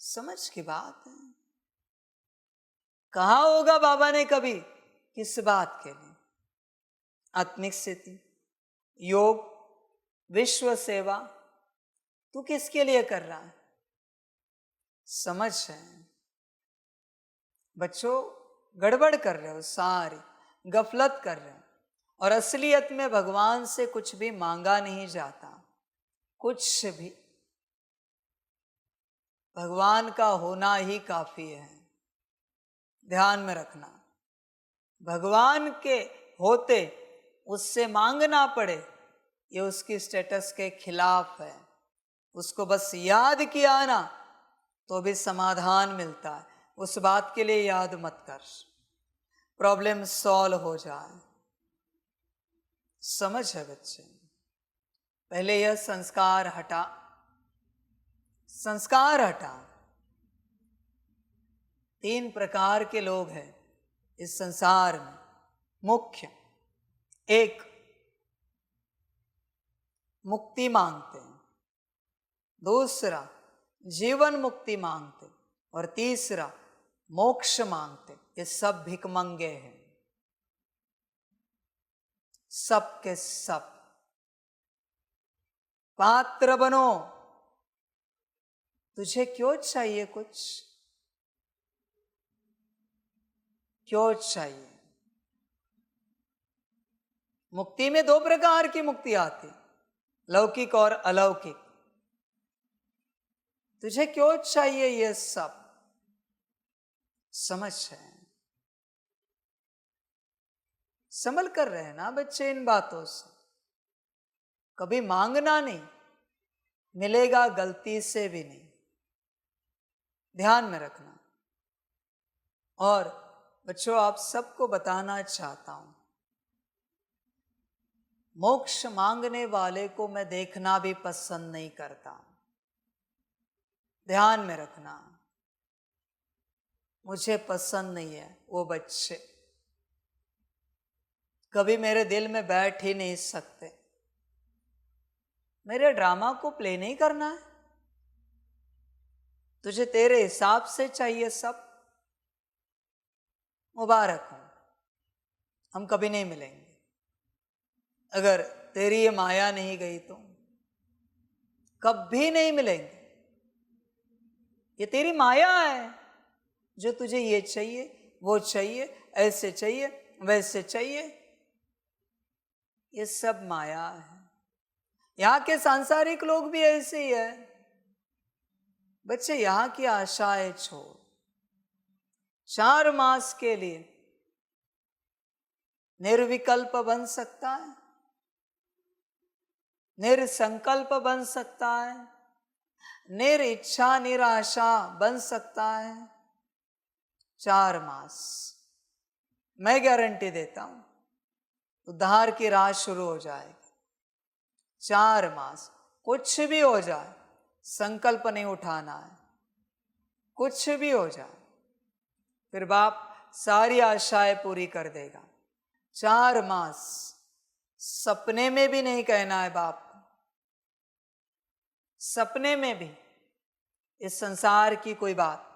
समझ की बात है। कहा होगा बाबा ने कभी किस बात के लिए? आत्मिक स्थिति, योग, विश्व सेवा। तू किसके लिए कर रहा है? समझ है। बच्चों गड़बड़ कर रहे हो, सारी गफलत कर रहे हो। और असलियत में भगवान से कुछ भी मांगा नहीं जाता, कुछ भी। भगवान का होना ही काफी है, ध्यान में रखना। भगवान के होते उससे मांगना पड़े, ये उसकी स्टेटस के खिलाफ है। उसको बस याद किया ना तो भी समाधान मिलता है। उस बात के लिए याद मत कर, प्रॉब्लम सॉल्व हो जाए। समझ है बच्चे? पहले यह संस्कार हटा, संस्कार हटा। 3 प्रकार के लोग हैं इस संसार में मुख्य। एक, मुक्ति मांगते हैं। दूसरा, जीवन मुक्ति मांगते। और तीसरा, मोक्ष मांगते। ये सब भिखमंगे हैं, सब के सब। पात्र बनो। तुझे क्यों चाहिए कुछ? क्यों चाहिए? मुक्ति में 2 प्रकार की मुक्ति आती, लौकिक और अलौकिक। तुझे क्यों चाहिए ये सब? समझ है? संभल कर रहे ना बच्चे इन बातों से। कभी मांगना नहीं, मिलेगा गलती से भी नहीं, ध्यान में रखना। और बच्चों आप सबको बताना चाहता हूं, मोक्ष मांगने वाले को मैं देखना भी पसंद नहीं करता। ध्यान में रखना, मुझे पसंद नहीं है वो बच्चे। कभी मेरे दिल में बैठ ही नहीं सकते। मेरे ड्रामा को प्ले नहीं करना है। तुझे तेरे हिसाब से चाहिए सब। मुबारक हो, हम कभी नहीं मिलेंगे। अगर तेरी ये माया नहीं गई तो कभी नहीं मिलेंगे। ये तेरी माया है जो तुझे ये चाहिए, वो चाहिए, ऐसे चाहिए, वैसे चाहिए। ये सब माया है। यहाँ के सांसारिक लोग भी ऐसे ही है। बच्चे यहाँ की आशाएं छोड़। 4 मास के लिए निर्विकल्प बन सकता है, निरसंकल्प बन सकता है, निरिच्छा निराशा बन सकता है। 4 मास मैं गारंटी देता हूं, उद्धार की राह शुरू हो जाएगी। 4 मास कुछ भी हो जाए, संकल्प नहीं उठाना है। कुछ भी हो जाए, फिर बाप सारी आशाएं पूरी कर देगा। 4 मास सपने में भी नहीं कहना है बाप को। सपने में भी इस संसार की कोई बात,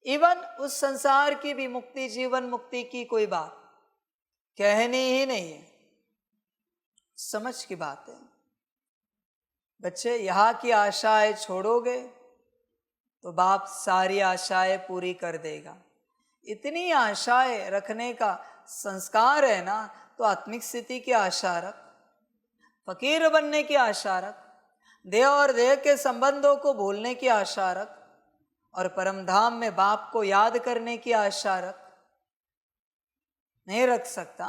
इवन उस संसार की भी मुक्ति, जीवन मुक्ति की कोई बात कहनी ही नहीं है। समझ की बात है बच्चे। यहाँ की आशाएं छोड़ोगे तो बाप सारी आशाएं पूरी कर देगा। इतनी आशाएं रखने का संस्कार है ना, तो आत्मिक स्थिति की आशा रख, फकीर बनने की आशा रख, देह और देह के संबंधों को भूलने की आशा रख, और परम धाम में बाप को याद करने की आशा रख। नहीं रख सकता?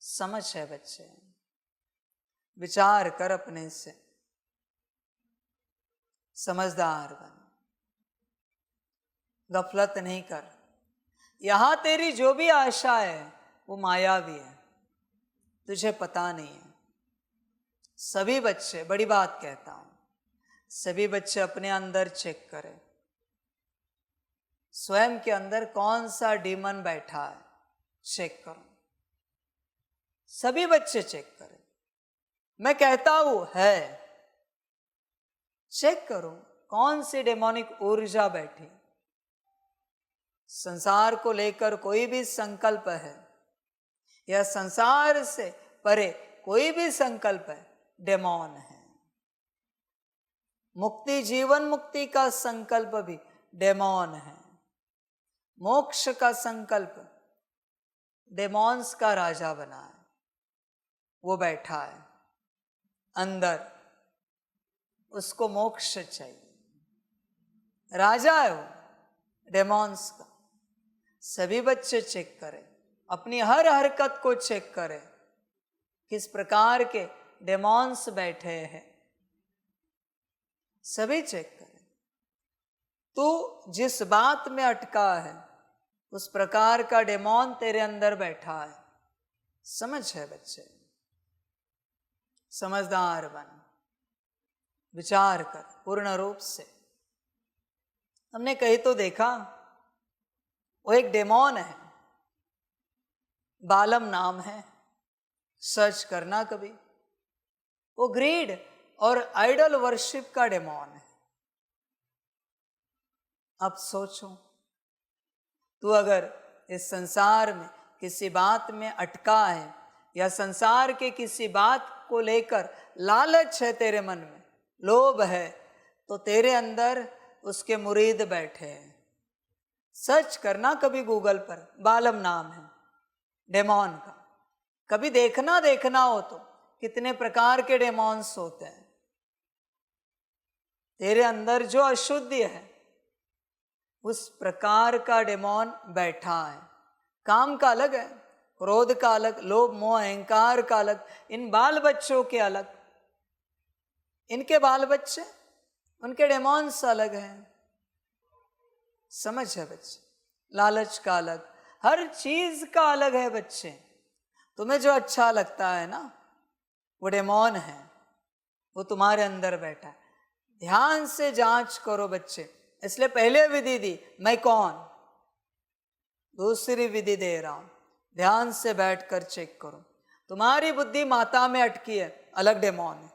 समझ है बच्चे? विचार कर अपने से, समझदार बन, गफलत नहीं कर। यहां तेरी जो भी आशा है वो मायावी है, तुझे पता नहीं है। सभी बच्चे, बड़ी बात कहता हूं, सभी बच्चे अपने अंदर चेक करें, स्वयं के अंदर कौन सा डीमन बैठा है, चेक करो। सभी बच्चे चेक करें। मैं कहता हूं है, चेक करो कौन सी डेमोनिक ऊर्जा बैठी। संसार को लेकर कोई भी संकल्प है या संसार से परे कोई भी संकल्प है, डेमोन है। मुक्ति, जीवन मुक्ति का संकल्प भी डेमोन है। मोक्ष का संकल्प डेमोन्स का राजा बना है, वो बैठा है अंदर, उसको मोक्ष चाहिए, राजा है वो डेमोन्स का। सभी बच्चे चेक करें, अपनी हर हरकत को चेक करें, किस प्रकार के डेमोन्स बैठे हैं, सभी चेक करें। तू जिस बात में अटका है उस प्रकार का डेमोन तेरे अंदर बैठा है। समझ है बच्चे, समझदार बन, विचार कर पूर्ण रूप से। हमने कहीं तो देखा, वो एक डेमोन है, बालम नाम है, सर्च करना कभी। वो ग्रीड और आइडल वर्शिप का डेमोन है। अब सोचो, तू अगर इस संसार में किसी बात में अटका है या संसार के किसी बात को लेकर लालच है तेरे मन में, लोभ है, तो तेरे अंदर उसके मुरीद बैठे हैं। सर्च करना कभी गूगल पर, बालम नाम है डेमोन का। कभी देखना हो तो कितने प्रकार के डेमोन्स होते हैं। तेरे अंदर जो अशुद्धि है उस प्रकार का डेमोन बैठा है। काम का अलग है, क्रोध का अलग, लोभ मोह अहंकार का अलग, इन बाल बच्चों के अलग, इनके बाल बच्चे, उनके डेमोन्स अलग हैं। समझ है बच्चे, लालच का अलग, हर चीज का अलग है बच्चे। तुम्हें जो अच्छा लगता है ना, वो डेमोन है, वो तुम्हारे अंदर बैठा है। ध्यान से जांच करो बच्चे। इसलिए पहले विधि दी, मैं कौन, दूसरी विधि दे रहा हूं, ध्यान से बैठकर चेक करो। तुम्हारी बुद्धि माता में अटकी है, अलग डेमोन है।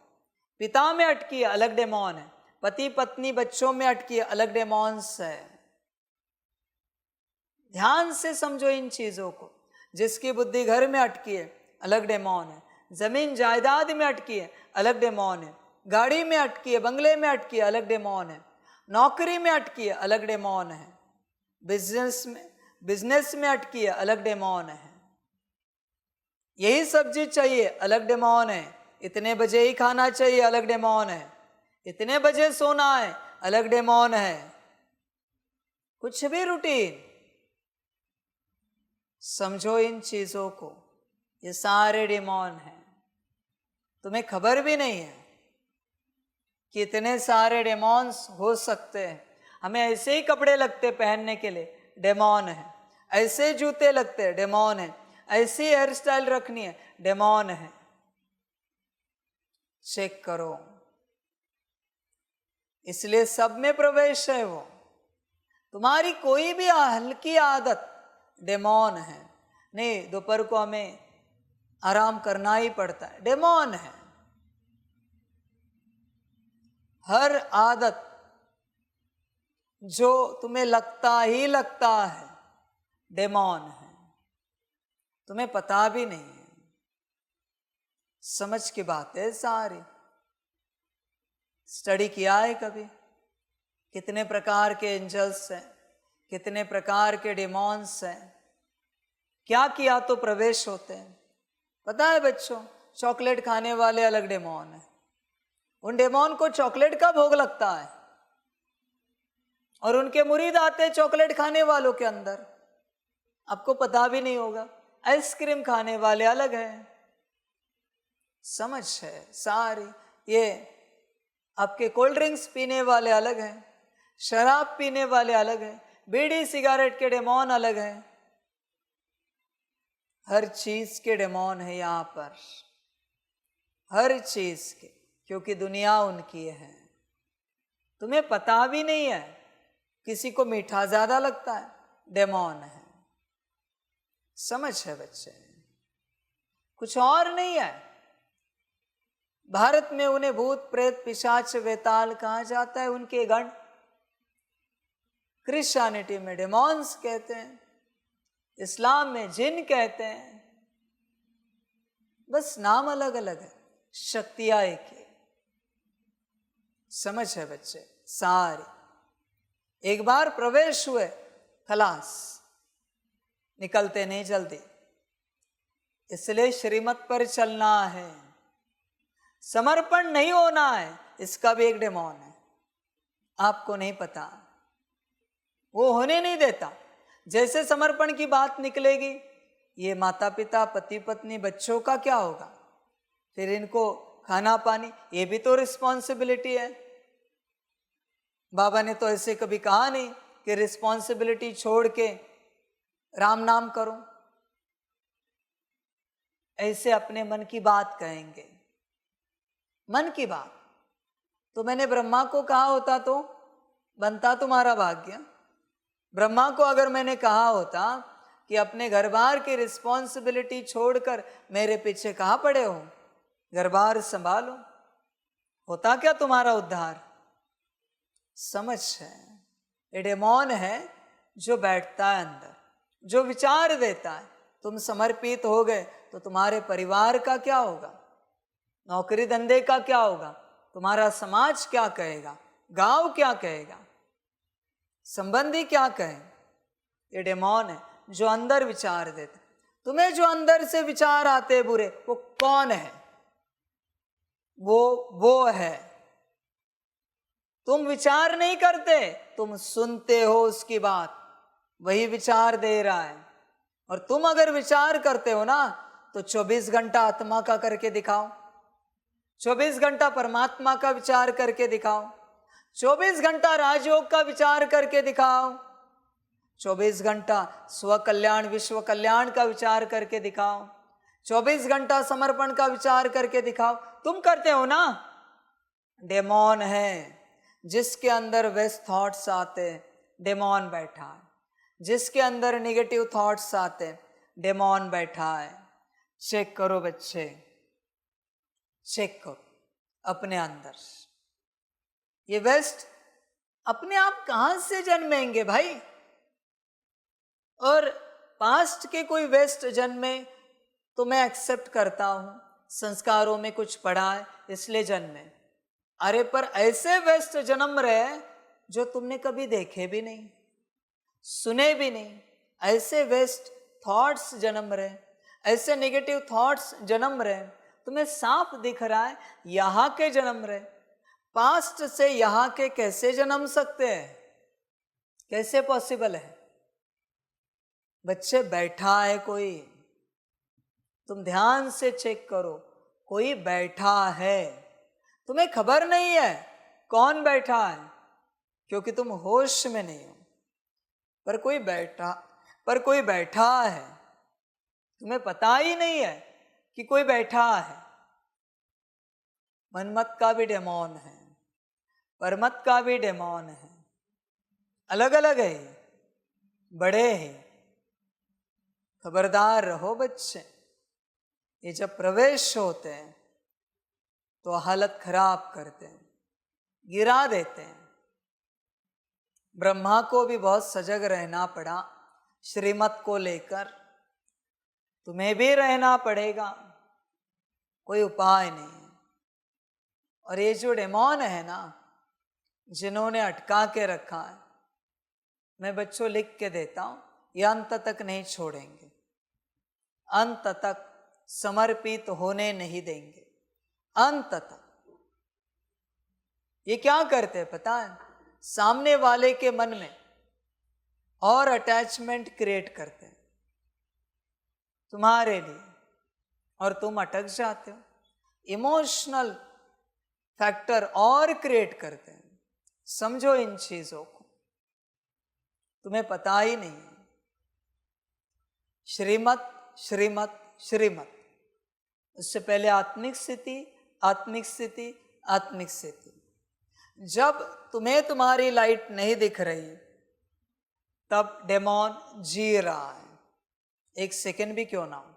पिता में अटकी है, अलग डेमोन है। पति पत्नी बच्चों में अटकी है, अलग डेमोन्स है। ध्यान से समझो इन चीजों को। जिसकी बुद्धि घर में अटकी है, अलग डेमोन है। जमीन जायदाद में अटकी है, अलग डेमोन है। गाड़ी में अटकी है, बंगले में अटकी है, अलग डेमोन है। नौकरी में अटकी है, अलग डेमोन है। बिजनेस में अटकी है, अलग डेमोन है। यही सब्जी चाहिए, अलग डेमोन है। इतने बजे ही खाना चाहिए, अलग डेमोन है। इतने बजे सोना है, अलग डेमोन है। कुछ भी रूटीन, समझो इन चीजों को, ये सारे डेमोन हैं। तुम्हें खबर भी नहीं है कि इतने सारे डेमोन्स हो सकते हैं। हमें ऐसे ही कपड़े लगते पहनने के लिए, डेमोन है। ऐसे जूते लगते हैं, डेमोन है। ऐसी हेयर स्टाइल रखनी है, डेमोन है। चेक करो। इसलिए सब में प्रवेश है वो। तुम्हारी कोई भी हल्की आदत डेमोन है। नहीं, दोपहर को हमें आराम करना ही पड़ता है, डेमोन है। हर आदत जो तुम्हें लगता ही लगता है, डेमोन है। तुम्हें पता भी नहीं है। समझ की बात है सारी। स्टडी किया है कभी? कितने प्रकार के एंजल्स हैं, कितने प्रकार के डेमोन्स हैं। क्या किया तो प्रवेश होते हैं। पता है बच्चों, चॉकलेट खाने वाले अलग डेमोन है। उन डेमोन को चॉकलेट का भोग लगता है और उनके मुरीद आते हैं चॉकलेट खाने वालों के अंदर। आपको पता भी नहीं होगा। आइसक्रीम खाने वाले अलग हैं। समझ है सारी। ये आपके कोल्ड ड्रिंक्स पीने वाले अलग हैं, शराब पीने वाले अलग हैं, बीड़ी सिगरेट के डेमोन अलग हैं। हर चीज के डेमोन है यहाँ पर। हर चीज के, क्योंकि दुनिया उनकी है। तुम्हें पता भी नहीं है, किसी को मीठा ज्यादा लगता है, डेमोन है। समझ है बच्चे, कुछ और नहीं है। भारत में उन्हें भूत प्रेत पिशाच वेताल कहा जाता है, उनके गण। क्रिश्चियनिटी में डेमॉन्स कहते हैं, इस्लाम में जिन कहते हैं, बस नाम अलग अलग है, शक्तियां एक ही। समझ है बच्चे सारी। एक बार प्रवेश हुए, खलास, निकलते नहीं जल्दी। इसलिए श्रीमत पर चलना है, समर्पण नहीं होना है। इसका भी एक डेमोन है, आपको नहीं पता, वो होने नहीं देता। जैसे समर्पण की बात निकलेगी, ये माता पिता पति पत्नी बच्चों का क्या होगा, फिर इनको खाना पानी, ये भी तो रिस्पॉन्सिबिलिटी है। बाबा ने तो ऐसे कभी कहा नहीं कि रिस्पॉन्सिबिलिटी छोड़ के राम नाम करो। ऐसे अपने मन की बात कहेंगे, मन की बात। तो मैंने ब्रह्मा को कहा होता तो बनता तुम्हारा भाग्य। ब्रह्मा को अगर मैंने कहा होता कि अपने घर बार की रिस्पॉन्सिबिलिटी छोड़कर मेरे पीछे कहाँ पड़े हो, घर बार संभालो, होता क्या तुम्हारा उद्धार। समझ है, ये डेमोन है जो बैठता है अंदर, जो विचार देता है। तुम समर्पित हो गए तो तुम्हारे परिवार का क्या होगा, नौकरी धंधे का क्या होगा, तुम्हारा समाज क्या कहेगा, गांव क्या कहेगा, संबंधी क्या कहे। ये डेमोन है जो अंदर विचार देता। तुम्हें जो अंदर से विचार आते बुरे, वो कौन है, वो है। तुम विचार नहीं करते, तुम सुनते हो उसकी बात, वही विचार दे रहा है। और तुम अगर विचार करते हो ना, तो 24 घंटा आत्मा का करके दिखाओ, 24 घंटा परमात्मा का विचार करके दिखाओ, 24 घंटा राजयोग का विचार करके दिखाओ, 24 घंटा स्व कल्याण विश्व कल्याण का विचार करके दिखाओ, 24 घंटा समर्पण का विचार करके दिखाओ। तुम करते हो ना। डेमोन है, जिसके अंदर वेस्ट थॉट्स आते, डेमोन बैठा है। जिसके अंदर नेगेटिव थॉट्स आते, डेमोन बैठा है। चेक करो बच्चे, चेक करो अपने अंदर। ये वेस्ट अपने आप कहां से जन्मेंगे भाई। और पास्ट के कोई वेस्ट जन्मे तो मैं एक्सेप्ट करता हूं, संस्कारों में कुछ पढ़ा है इसलिए जन्मे। अरे पर ऐसे वेस्ट जन्म रहे जो तुमने कभी देखे भी नहीं, सुने भी नहीं। ऐसे वेस्ट थॉट्स जन्म रहे, ऐसे नेगेटिव थॉट्स जन्म रहे, तुम्हें साफ दिख रहा है यहां के जन्म रहे। पास्ट से यहां के कैसे जन्म सकते हैं, कैसे पॉसिबल है। बच्चे बैठा है कोई, तुम ध्यान से चेक करो, कोई बैठा है। तुम्हें खबर नहीं है कौन बैठा है, क्योंकि तुम होश में नहीं हो। पर कोई बैठा है, तुम्हें पता ही नहीं है कि कोई बैठा है। मनमत का भी डेमोन है, परमत का भी डेमोन है, अलग अलग है, बड़े हैं। खबरदार रहो बच्चे, ये जब प्रवेश होते हैं तो हालत खराब करते हैं, गिरा देते हैं। ब्रह्मा को भी बहुत सजग रहना पड़ा श्रीमत को लेकर, तुम्हें भी रहना पड़ेगा, कोई उपाय नहीं है। और ये जो डेमोन है ना, जिन्होंने अटका के रखा है, मैं बच्चों लिख के देता हूं, ये अंत तक नहीं छोड़ेंगे, अंत तक समर्पित होने नहीं देंगे, अंत तक। ये क्या करते हैं पता है, सामने वाले के मन में और अटैचमेंट क्रिएट करते हैं तुम्हारे लिए, और तुम अटक जाते हो। इमोशनल फैक्टर और क्रिएट करते हैं। समझो इन चीजों को, तुम्हें पता ही नहीं है। श्रीमत श्रीमत श्रीमत, उससे पहले आत्मिक स्थिति, आत्मिक स्थिति, आत्मिक स्थिति। जब तुम्हें तुम्हारी लाइट नहीं दिख रही तब डेमोन जी रहा है, एक सेकंड भी क्यों ना हो।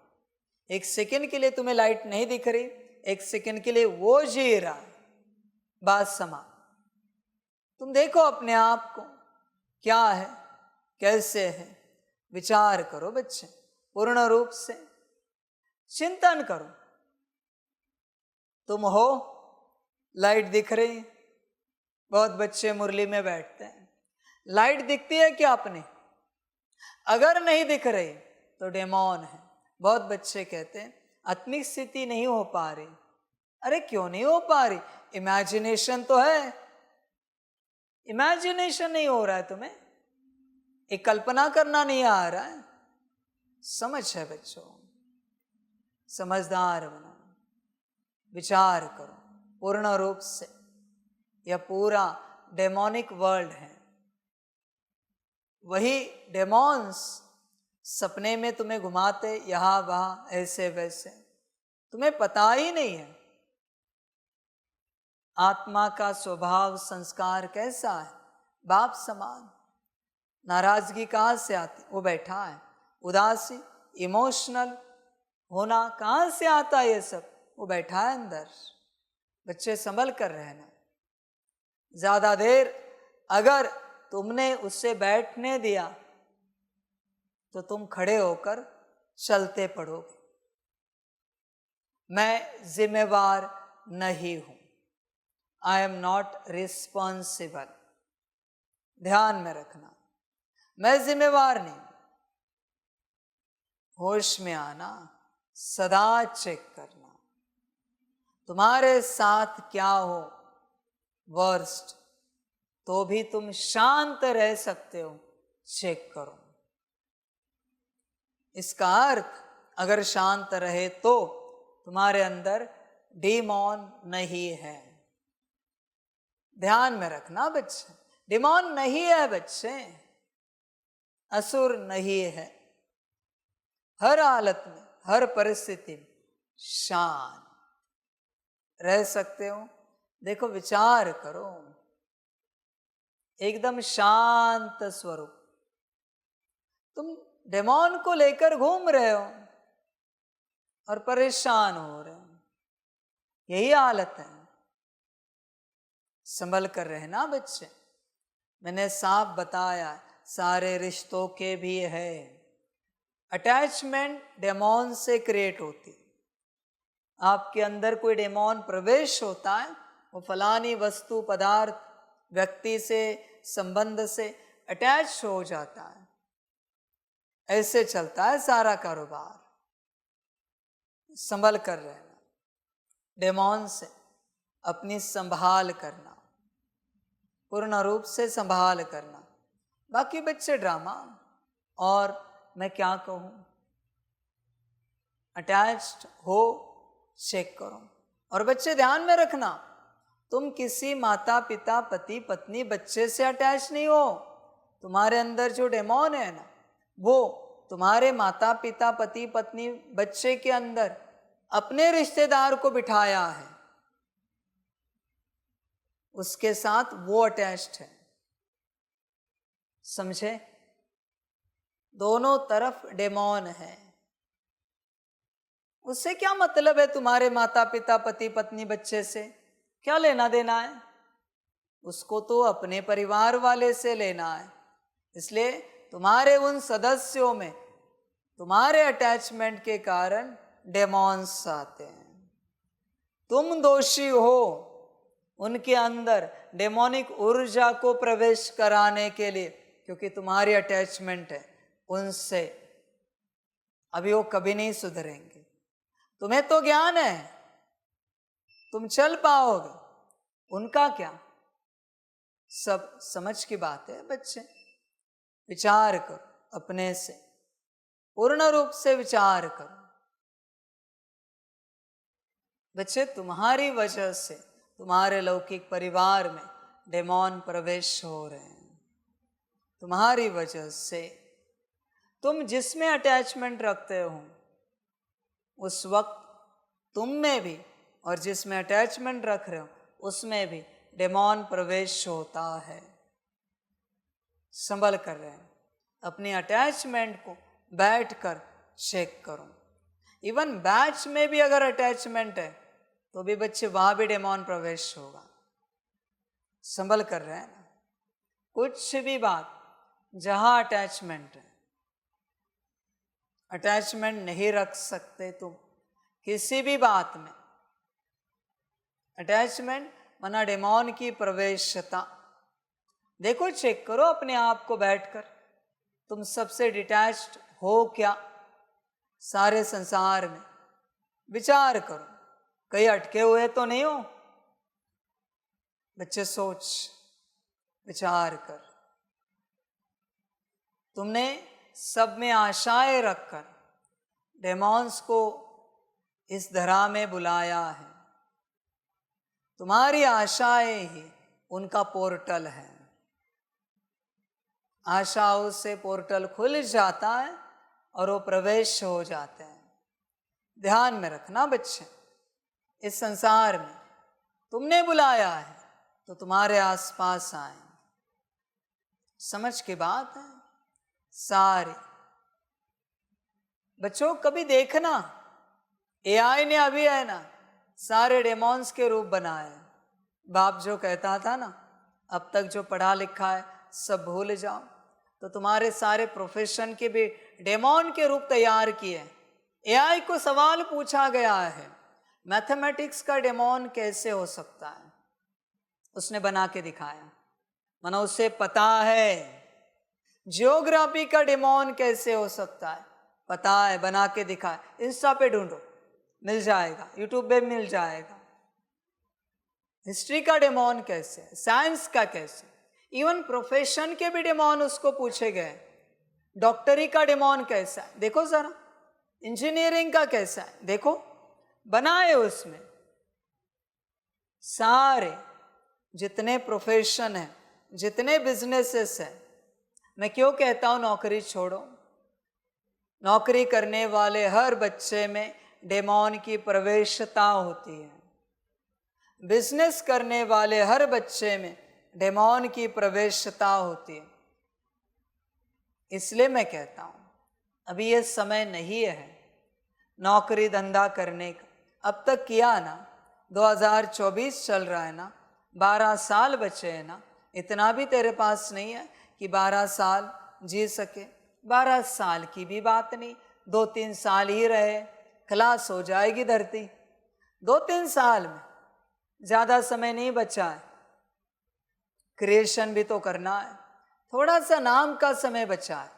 एक सेकंड के लिए तुम्हें लाइट नहीं दिख रही, एक सेकंड के लिए वो जी रहा है। बात समा, तुम देखो अपने आप को क्या है, कैसे है, विचार करो बच्चे, पूर्ण रूप से चिंतन करो। तुम हो, लाइट दिख रही, बहुत बच्चे मुरली में बैठते हैं, लाइट दिखती है क्या अपने? अगर नहीं दिख रही तो डेमोन है। बहुत बच्चे कहते हैं आत्मिक स्थिति नहीं हो पा रही। अरे क्यों नहीं हो पा रही? इमेजिनेशन तो है, इमेजिनेशन नहीं हो रहा है तुम्हें, एक कल्पना करना नहीं आ रहा है। समझ है बच्चों, समझदार बनो, विचार करो पूर्ण रूप से। यह पूरा डेमोनिक वर्ल्ड है। वही डेमोन्स सपने में तुम्हें घुमाते यहां वहां, ऐसे वैसे, तुम्हें पता ही नहीं है आत्मा का स्वभाव संस्कार कैसा है। बाप समान। नाराजगी कहाँ से आती? वो बैठा है। उदासी, इमोशनल होना कहाँ से आता है? ये सब वो बैठा है अंदर। बच्चे संभल कर रहना। ज्यादा देर अगर तुमने उससे बैठने दिया तो तुम खड़े होकर चलते पड़ोगे। मैं जिम्मेवार नहीं हूं, आई एम नॉट रिस्पॉन्सिबल। ध्यान में रखना, मैं जिम्मेवार नहीं। होश में आना, सदा चेक करना तुम्हारे साथ क्या हो वर्स्ट, तो भी तुम शांत रह सकते हो, चेक करो। इसका अर्थ अगर शांत रहे तो तुम्हारे अंदर डिमोन नहीं है। ध्यान में रखना बच्चे, डिमोन नहीं है बच्चे, असुर नहीं है। हर हालत में, हर परिस्थिति में शांत रह सकते हो। देखो, विचार करो, एकदम शांत स्वरूप। तुम डेमोन को लेकर घूम रहे हो और परेशान हो रहे हो, यही हालत है। संभल कर रहना बच्चे। मैंने साफ बताया, सारे रिश्तों के भी है। अटैचमेंट डेमोन से क्रिएट होती। आपके अंदर कोई डेमोन प्रवेश होता है, वो फलानी वस्तु, पदार्थ, व्यक्ति से, संबंध से अटैच हो जाता है। ऐसे चलता है सारा कारोबार। संभल कर रहना, डेमोन से अपनी संभाल करना, पूर्ण रूप से संभाल करना। बाकी बच्चे ड्रामा, और मैं क्या कहूं, अटैच्ड हो, चेक करो। और बच्चे ध्यान में रखना, तुम किसी माता पिता, पति पत्नी, बच्चे से अटैच नहीं हो। तुम्हारे अंदर जो डेमोन है ना, वो तुम्हारे माता पिता, पति पत्नी, बच्चे के अंदर अपने रिश्तेदार को बिठाया है, उसके साथ वो अटैच्ड है। समझे? दोनों तरफ डेमोन है। उससे क्या मतलब है तुम्हारे माता पिता, पति पत्नी, बच्चे से? क्या लेना देना है? उसको तो अपने परिवार वाले से लेना है। इसलिए तुम्हारे उन सदस्यों में तुम्हारे अटैचमेंट के कारण डेमोन्स आते हैं। तुम दोषी हो उनके अंदर डेमोनिक ऊर्जा को प्रवेश कराने के लिए, क्योंकि तुम्हारी अटैचमेंट है उनसे। अभी वो कभी नहीं सुधरेंगे। तुम्हें तो ज्ञान है, तुम चल पाओगे, उनका क्या? सब समझ की बात है बच्चे। विचार करो अपने से, पूर्ण रूप से विचार करो। बच्चे, तुम्हारी वजह से तुम्हारे लौकिक परिवार में डेमोन प्रवेश हो रहे हैं। तुम्हारी वजह से तुम जिसमें अटैचमेंट रखते हो, उस वक्त तुम में भी और जिसमें अटैचमेंट रख रहे हो उसमें भी डेमोन प्रवेश होता है। संभल कर रहे हैं, अपनी अटैचमेंट को बैठकर चेक करो। इवन बैच में भी अगर अटैचमेंट है तो भी बच्चे वहां भी डेमोन प्रवेश होगा। संभल कर रहे हैं ना, कुछ भी बात जहां अटैचमेंट है, अटैचमेंट नहीं रख सकते तुम किसी भी बात में। अटैचमेंट माना डेमोन की प्रवेशता। देखो, चेक करो अपने आप को बैठकर, तुम सबसे डिटैच्ड हो क्या सारे संसार में? विचार करो, कहीं अटके हुए तो नहीं हो? बच्चे सोच विचार कर। तुमने सब में आशाएं रखकर डेमॉन्स को इस धरा में बुलाया है। तुम्हारी आशाएं ही उनका पोर्टल है। आशाओं से पोर्टल खुल जाता है और वो प्रवेश हो जाते हैं। ध्यान में रखना बच्चे, इस संसार में तुमने बुलाया है तो तुम्हारे आसपास आए। समझ की बात है सारी। बच्चों कभी देखना, एआई ने अभी है ना सारे डेमॉन्स के रूप बनाए। बाप जो कहता था ना, अब तक जो पढ़ा लिखा है सब भूल जाओ, तो तुम्हारे सारे प्रोफेशन के भी डेमॉन के रूप तैयार किए। एआई को सवाल पूछा गया है, मैथमेटिक्स का डेमॉन कैसे हो सकता है? उसने बना के दिखाया, मानो उसे पता है। जियोग्राफी का डेमॉन कैसे हो सकता है? पता है, बना के दिखाया। इंस्टा पे ढूंढो, मिल जाएगा, यूट्यूब पे मिल जाएगा। हिस्ट्री का डेमॉन कैसे, साइंस का कैसे, इवन प्रोफेशन के भी डेमॉन उसको पूछे गए। डॉक्टरी का डेमॉन कैसा है देखो जरा, इंजीनियरिंग का कैसा है देखो, बनाए उसमें। सारे जितने प्रोफेशन है, जितने बिजनेसेस है, मैं क्यों कहता हूं नौकरी छोड़ो? नौकरी करने वाले हर बच्चे में डेमॉन की प्रवेशता होती है। बिजनेस करने वाले हर बच्चे में डेमॉन की प्रवेशता होती है। इसलिए मैं कहता हूं अभी ये समय नहीं है नौकरी धंधा करने का। अब तक किया ना, 2024 चल रहा है ना, 12 साल बचे हैं ना, इतना भी तेरे पास नहीं है कि 12 साल जी सके। 12 साल की भी बात नहीं, 2-3 साल ही रहे, खलास हो जाएगी धरती। 2-3 साल में, ज्यादा समय नहीं बचा है। क्रिएशन भी तो करना है, थोड़ा सा नाम का समय बचा है,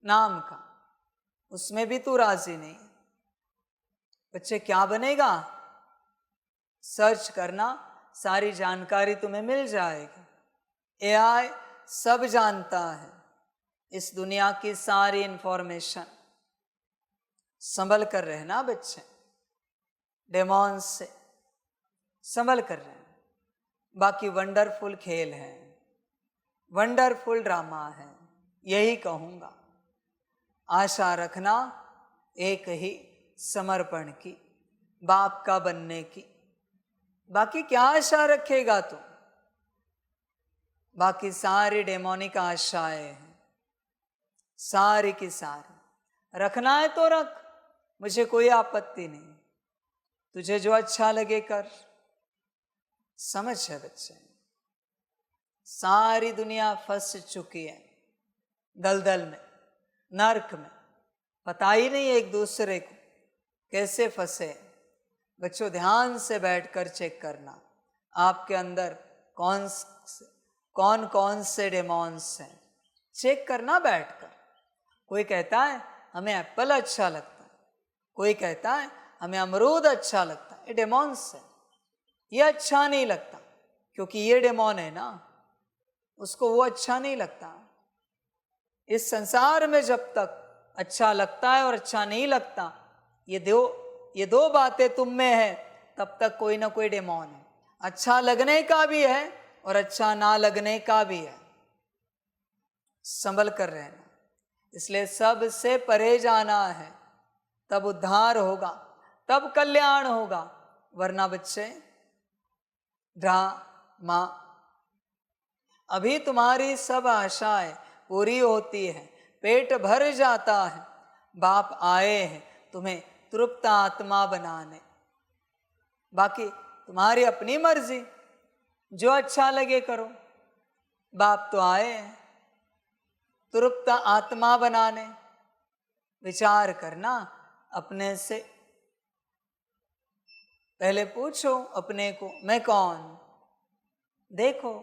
नाम का, उसमें भी तू राजी नहीं। बच्चे क्या बनेगा? सर्च करना, सारी जानकारी तुम्हें मिल जाएगी। एआई सब जानता है, इस दुनिया की सारी इंफॉर्मेशन। संभल कर रहना बच्चे, डेमॉन से संभल कर रहना। बाकी वंडरफुल खेल है, वंडरफुल ड्रामा है, यही कहूँगा। आशा रखना एक ही समर्पण की, बाप का बनने की। बाकी क्या आशा रखेगा तू? बाकी सारी डेमोनिक आशाएं हैं, सारी की सारी। रखना है तो रख, मुझे कोई आपत्ति नहीं। तुझे जो अच्छा लगे कर। समझ है बच्चे, सारी दुनिया फंस चुकी है दलदल में, नर्क में। पता ही नहीं एक दूसरे को कैसे फंसे। बच्चों ध्यान से बैठकर चेक करना आपके अंदर कौन कौन से डेमॉन्स हैं। चेक करना बैठकर। कोई कहता है हमें एप्पल अच्छा लगता है, कोई कहता है हमें अमरूद अच्छा लगता है। ये डेमॉन्स है, ये अच्छा नहीं लगता क्योंकि ये डेमॉन है ना, उसको वो अच्छा नहीं लगता। इस संसार में जब तक अच्छा लगता है और अच्छा नहीं लगता, ये दो बातें तुम में है, तब तक कोई ना कोई डेमॉन है। अच्छा लगने का भी है और अच्छा ना लगने का भी है। संभल कर रहना। इसलिए सबसे परे जाना है, तब उद्धार होगा, तब कल्याण होगा। वरना बच्चे ड्रामा, अभी तुम्हारी सब आशाएं पूरी होती है, पेट भर जाता है, बाप आए हैं तुम्हें तृप्त आत्मा बनाने। बाकी तुम्हारी अपनी मर्जी, जो अच्छा लगे करो। बाप तो आए हैं तृप्त आत्मा बनाने। विचार करना अपने से, पहले पूछो अपने को, मैं कौन? देखो,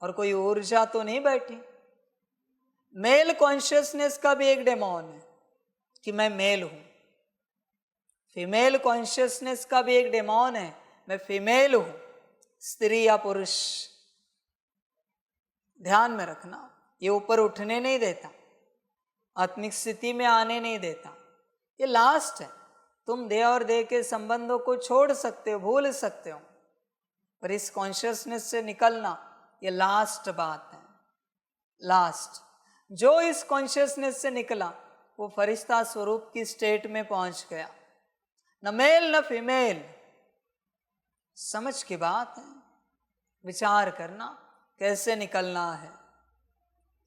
और कोई ऊर्जा तो नहीं बैठी। मेल कॉन्शियसनेस का भी एक डेमोन है कि मैं मेल हूं। फीमेल कॉन्शियसनेस का भी एक डेमोन है, मैं फीमेल हूं, स्त्री या पुरुष। ध्यान में रखना, ये ऊपर उठने नहीं देता, आत्मिक स्थिति में आने नहीं देता। ये लास्ट है। तुम देह और देह के संबंधों को छोड़ सकते हो, भूल सकते हो, पर इस कॉन्शियसनेस से निकलना ये लास्ट बात है। लास्ट, जो इस कॉन्शियसनेस से निकला वो फरिश्ता स्वरूप की स्टेट में पहुंच गया। न मेल न फीमेल। समझ की बात है। विचार करना कैसे निकलना है,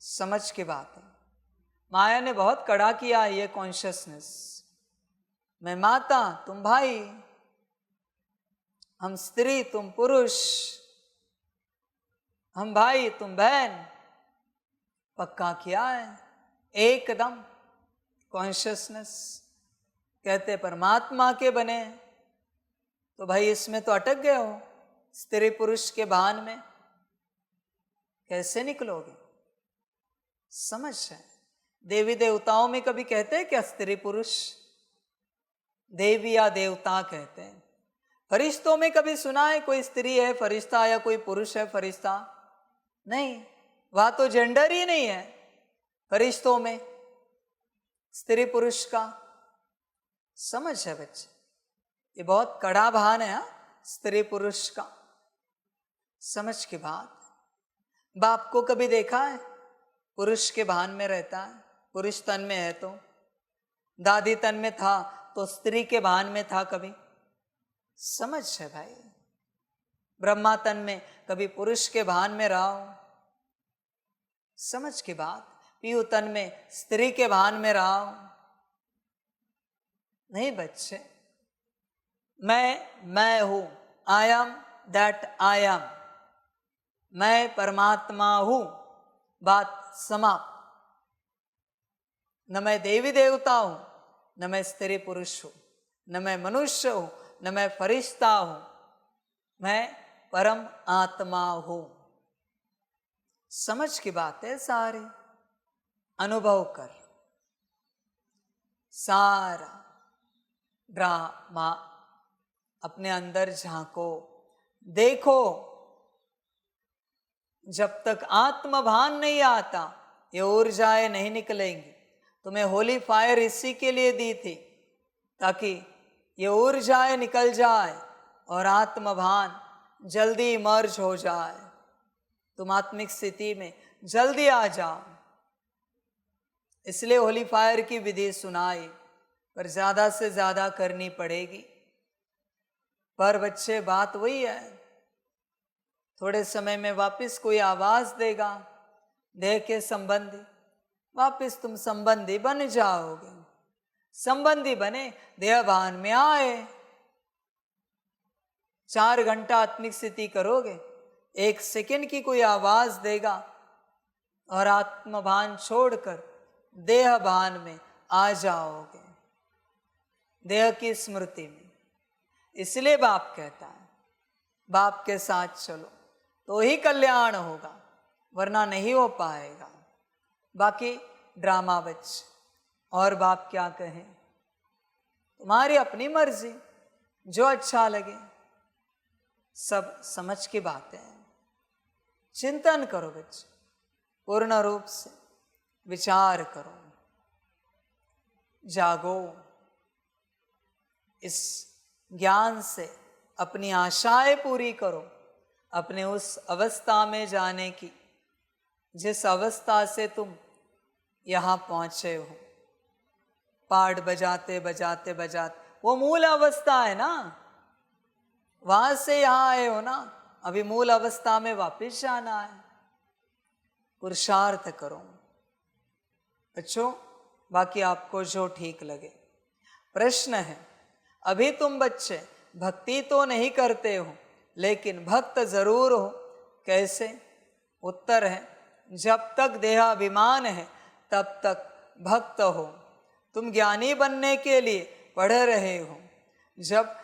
समझ की बात है। माया ने बहुत कड़ा किया है ये कॉन्शियसनेस। मैं माता, तुम भाई, हम स्त्री, तुम पुरुष, हम भाई, तुम बहन। पक्का किया है एकदम कॉन्शियसनेस। कहते परमात्मा के बने, तो भाई इसमें तो अटक गए हो, स्त्री पुरुष के भान में कैसे निकलोगे? समझ है। देवी देवताओं में कभी कहते हैं क्या स्त्री पुरुष? देवी या देवता कहते हैं। फरिश्तों में कभी सुना है कोई स्त्री है फरिश्ता या कोई पुरुष है फरिश्ता? नहीं, वहां तो जेंडर ही नहीं है फरिश्तों में स्त्री पुरुष का। समझ है बच्चे, ये बहुत कड़ा भान है स्त्री पुरुष का। समझ की बात। बाप को कभी देखा है पुरुष के भान में रहता है? पुरुष तन में है तो, दादी तन में था तो स्त्री के भान में था कभी? समझ है भाई। ब्रह्मा तन में कभी पुरुष के भान में रहा हो? समझ की बात। पीयू तन में स्त्री के भान में रहा हो? नहीं बच्चे। मैं हूं, I am that I am. मैं परमात्मा हूं, बात समाप्त। न मैं देवी देवता हूं, न मैं स्त्री पुरुष हूं, न मैं मनुष्य हूं, न मैं फरिश्ता हूं, मैं परम आत्मा हूं। समझ की बात है सारी। अनुभव कर। सारा ड्रामा अपने अंदर झांको, देखो। जब तक आत्मभान नहीं आता ये ऊर्जाएं नहीं निकलेंगी। तुम्हें होली फायर इसी के लिए दी थी, ताकि ये ऊर्जाएं निकल जाए और आत्मभान जल्दी इमर्ज हो जाए, तुम आत्मिक स्थिति में जल्दी आ जाओ। इसलिए होली फायर की विधि सुनाई, पर ज्यादा से ज्यादा करनी पड़ेगी। पर बच्चे बात वही है, थोड़े समय में वापस कोई आवाज देगा, देह के संबंधी, वापस तुम संबंधी बन जाओगे। संबंधी बने, देह भान में आए। 4 घंटा आत्मिक स्थिति करोगे, 1 सेकंड की कोई आवाज देगा और आत्मभान छोड़कर देह भान में आ जाओगे, देह की स्मृति में। इसलिए बाप कहता है बाप के साथ चलो तो ही कल्याण होगा, वरना नहीं हो पाएगा। बाकी ड्रामा बच्चे, और बाप क्या कहें, तुम्हारी अपनी मर्जी, जो अच्छा लगे। सब समझ की बातें हैं। चिंतन करो बच्चे, पूर्ण रूप से विचार करो, जागो। इस ज्ञान से अपनी आशाएं पूरी करो, अपने उस अवस्था में जाने की जिस अवस्था से तुम यहाँ पहुँचे हो। पाठ बजाते बजाते बजाते, वो मूल अवस्था है ना, वहां से यहाँ आए हो ना, अभी मूल अवस्था में वापस जाना है। पुरुषार्थ करो बच्चों, बाकी आपको जो ठीक लगे। प्रश्न है, अभी तुम बच्चे भक्ति तो नहीं करते हो, लेकिन भक्त जरूर हो। कैसे? उत्तर है, जब तक देहाभिमान है तब तक भक्त हो। तुम ज्ञानी बनने के लिए पढ़ रहे हो, जब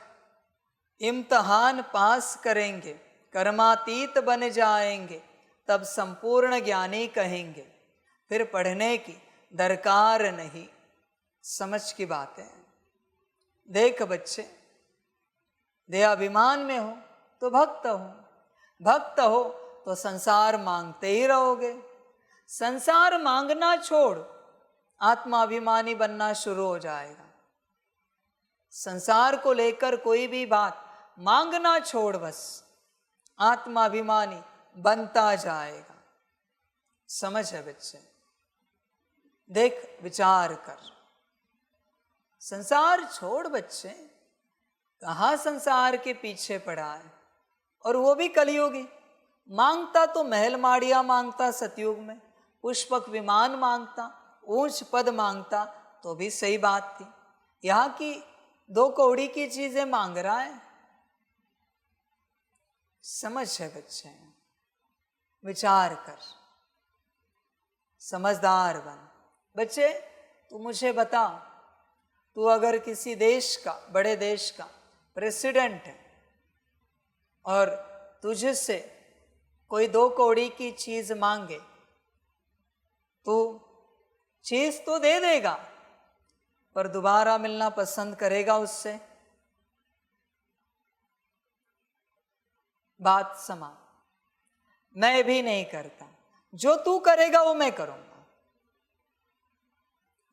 इम्तहान पास करेंगे, कर्मातीत बन जाएंगे, तब संपूर्ण ज्ञानी कहेंगे। फिर पढ़ने की दरकार नहीं। समझ की बात है। देख बच्चे, देहाभिमान में हो तो भक्त हो, भक्त हो तो संसार मांगते ही रहोगे। संसार मांगना छोड़, आत्माभिमानी बनना शुरू हो जाएगा। संसार को लेकर कोई भी बात मांगना छोड़, बस आत्माभिमानी बनता जाएगा। समझ है बच्चे? देख, विचार कर। संसार छोड़ बच्चे, कहाँ संसार के पीछे पड़ा है, और वो भी कलयुगी। मांगता तो महल माड़िया मांगता सतयुग में, पुष्पक विमान मांगता, ऊंच पद मांगता तो भी सही बात थी। यहाँ की 2 कौड़ी की चीजें मांग रहा है। समझ है बच्चे? विचार कर, समझदार बन। बच्चे तू मुझे बता, तू अगर किसी देश का, बड़े देश का प्रेसिडेंट है और तुझसे कोई 2 कौड़ी की चीज मांगे, तो चीज तो दे देगा, पर दोबारा मिलना पसंद करेगा उससे? बात समा। मैं भी नहीं करता, जो तू करेगा वो मैं करूंगा।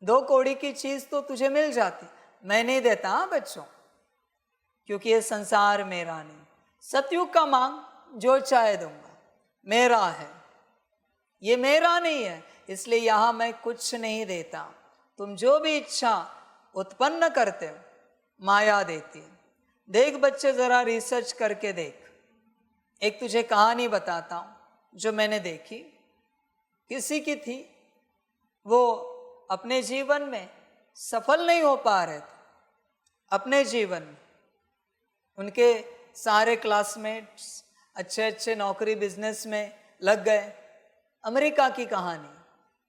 2 कौड़ी की चीज तो तुझे मिल जाती, मैं नहीं देता। हाँ बच्चों, क्योंकि ये संसार मेरा नहीं। सतयुग का मांग, जो चाहे दूंगा, मेरा है, ये मेरा नहीं है, इसलिए यहां मैं कुछ नहीं देता। तुम जो भी इच्छा उत्पन्न करते हो, माया देती है। देख बच्चे, जरा रिसर्च करके देख। एक तुझे कहानी बताता हूं जो मैंने देखी। किसी की थी, वो अपने जीवन में सफल नहीं हो पा रहे थे। अपने जीवन में उनके सारे क्लासमेट्स अच्छे अच्छे नौकरी बिजनेस में लग गए। अमेरिका की कहानी,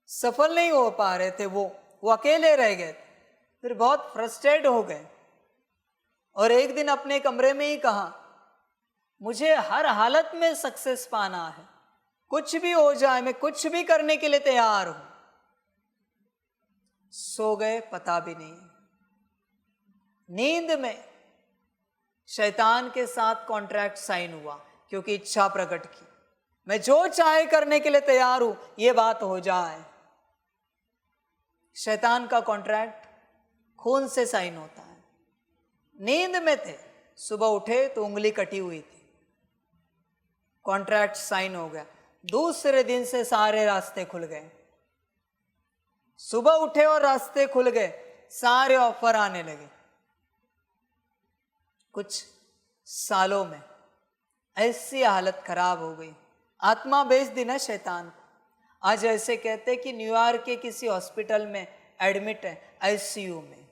सफल नहीं हो पा रहे थे, वो अकेले रह गए थे। फिर बहुत फ्रस्ट्रेट हो गए और एक दिन अपने कमरे में ही कहा, मुझे हर हालत में सक्सेस पाना है, कुछ भी हो जाए मैं कुछ भी करने के लिए तैयार हूं। सो गए, पता भी नहीं। नींद में शैतान के साथ कॉन्ट्रैक्ट साइन हुआ, क्योंकि इच्छा प्रकट की, मैं जो चाहे करने के लिए तैयार हूं, ये बात हो जाए। शैतान का कॉन्ट्रैक्ट खून से साइन होता है। नींद में थे, सुबह उठे तो उंगली कटी हुई थी, कॉन्ट्रैक्ट साइन हो गया। दूसरे दिन से सारे रास्ते खुल गए। सुबह उठे और रास्ते खुल गए, सारे ऑफर आने लगे। कुछ सालों में ऐसी हालत खराब हो गई, आत्मा बेच दी ना शैतान को। आज ऐसे कहते कि न्यूयॉर्क के किसी हॉस्पिटल में एडमिट है, आईसीयू में।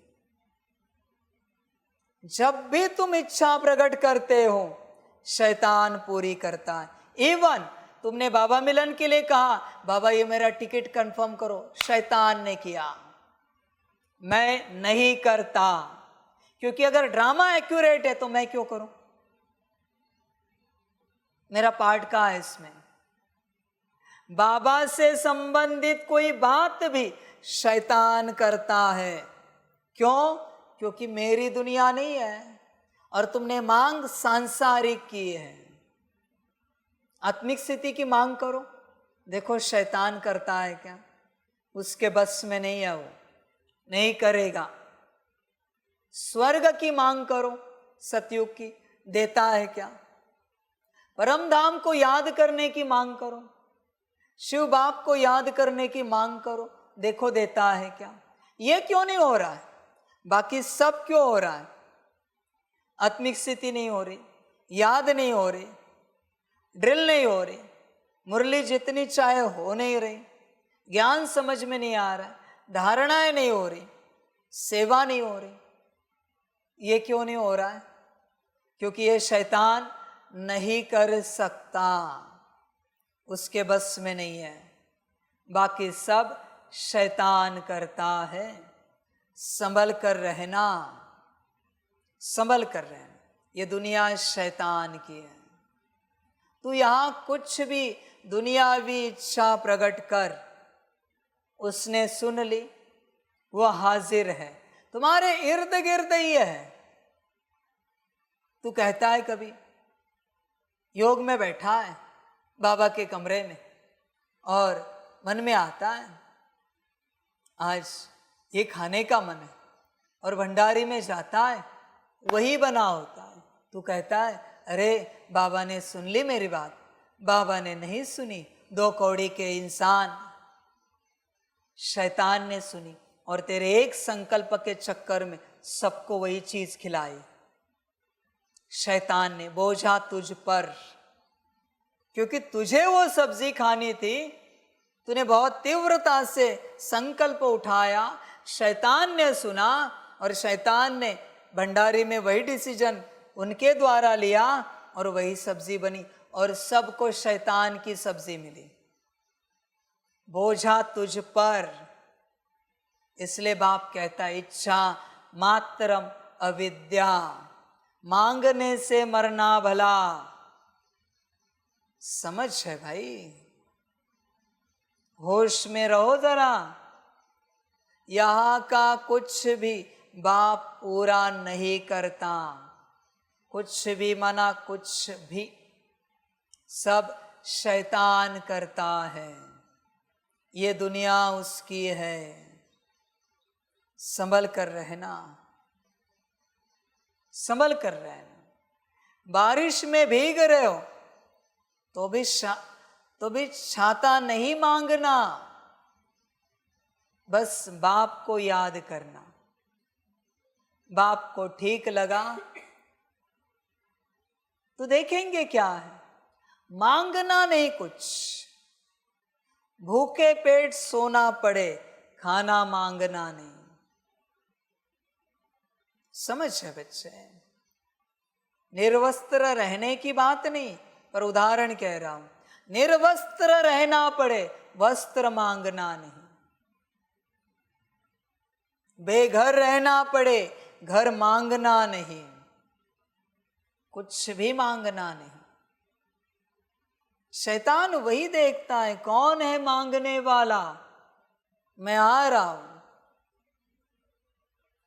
जब भी तुम इच्छा प्रकट करते हो, शैतान पूरी करता है। इवन तुमने बाबा मिलन के लिए कहा, बाबा ये मेरा टिकट कंफर्म करो, शैतान ने किया, मैं नहीं करता, क्योंकि अगर ड्रामा एक्यूरेट है तो मैं क्यों करूं, मेरा पार्ट कहाँ है इसमें। बाबा से संबंधित कोई बात भी शैतान करता है। क्यों? क्योंकि मेरी दुनिया नहीं है और तुमने मांग सांसारिक की है। आत्मिक स्थिति की मांग करो, देखो शैतान करता है क्या, उसके बस में नहीं है, वो नहीं करेगा। स्वर्ग की मांग करो, सतयुग की, देता है क्या। परम धाम को याद करने की मांग करो, शिव बाप को याद करने की मांग करो, देखो देता है क्या। ये क्यों नहीं हो रहा है, बाकी सब क्यों हो रहा है। आत्मिक स्थिति नहीं हो रही, याद नहीं हो रही, ड्रिल नहीं हो रही, मुरली जितनी चाहे हो नहीं रही, ज्ञान समझ में नहीं आ रहा, धारणाएं नहीं हो रही, सेवा नहीं हो रही। ये क्यों नहीं हो रहा है? क्योंकि ये शैतान नहीं कर सकता, उसके बस में नहीं है। बाकी सब शैतान करता है। संभल कर रहना, संभल कर रहना। ये दुनिया शैतान की है। तू यहाँ कुछ भी दुनियावी इच्छा प्रकट कर, उसने सुन ली, वह हाजिर है, तुम्हारे इर्द गिर्द ही है। तू कहता है कभी योग में बैठा है बाबा के कमरे में और मन में आता है आज ये खाने का मन है, और भंडारी में जाता है वही बना होता है। तू कहता है अरे बाबा ने सुन ली मेरी बात। बाबा ने नहीं सुनी, 2 कौड़ी के इंसान, शैतान ने सुनी और तेरे एक संकल्प के चक्कर में सबको वही चीज खिलाई। शैतान ने बोझा तुझ पर, क्योंकि तुझे वो सब्जी खानी थी, तूने बहुत तीव्रता से संकल्प उठाया, शैतान ने सुना और शैतान ने भंडारी में वही डिसीजन उनके द्वारा लिया और वही सब्जी बनी और सबको शैतान की सब्जी मिली। बोझा तुझ पर। इसलिए बाप कहता है इच्छा मात्रम अविद्या, मांगने से मरना भला। समझ है भाई, होश में रहो जरा। यहाँ का कुछ भी बाप पूरा नहीं करता, कुछ भी मना, कुछ भी, सब शैतान करता है। ये दुनिया उसकी है। संभल कर रहना, संभल कर रहना। बारिश में भीग रहे हो तो भी छाता नहीं मांगना, बस बाप को याद करना। बाप को ठीक लगा तो देखेंगे क्या है, मांगना नहीं कुछ। भूखे पेट सोना पड़े, खाना मांगना नहीं। समझ है बच्चे? निर्वस्त्र रहने की बात नहीं, पर उदाहरण कह रहा हूं। निर्वस्त्र रहना पड़े, वस्त्र मांगना नहीं। बेघर रहना पड़े, घर मांगना नहीं। कुछ भी मांगना नहीं। शैतान वही देखता है कौन है मांगने वाला। मैं आ रहा हूं,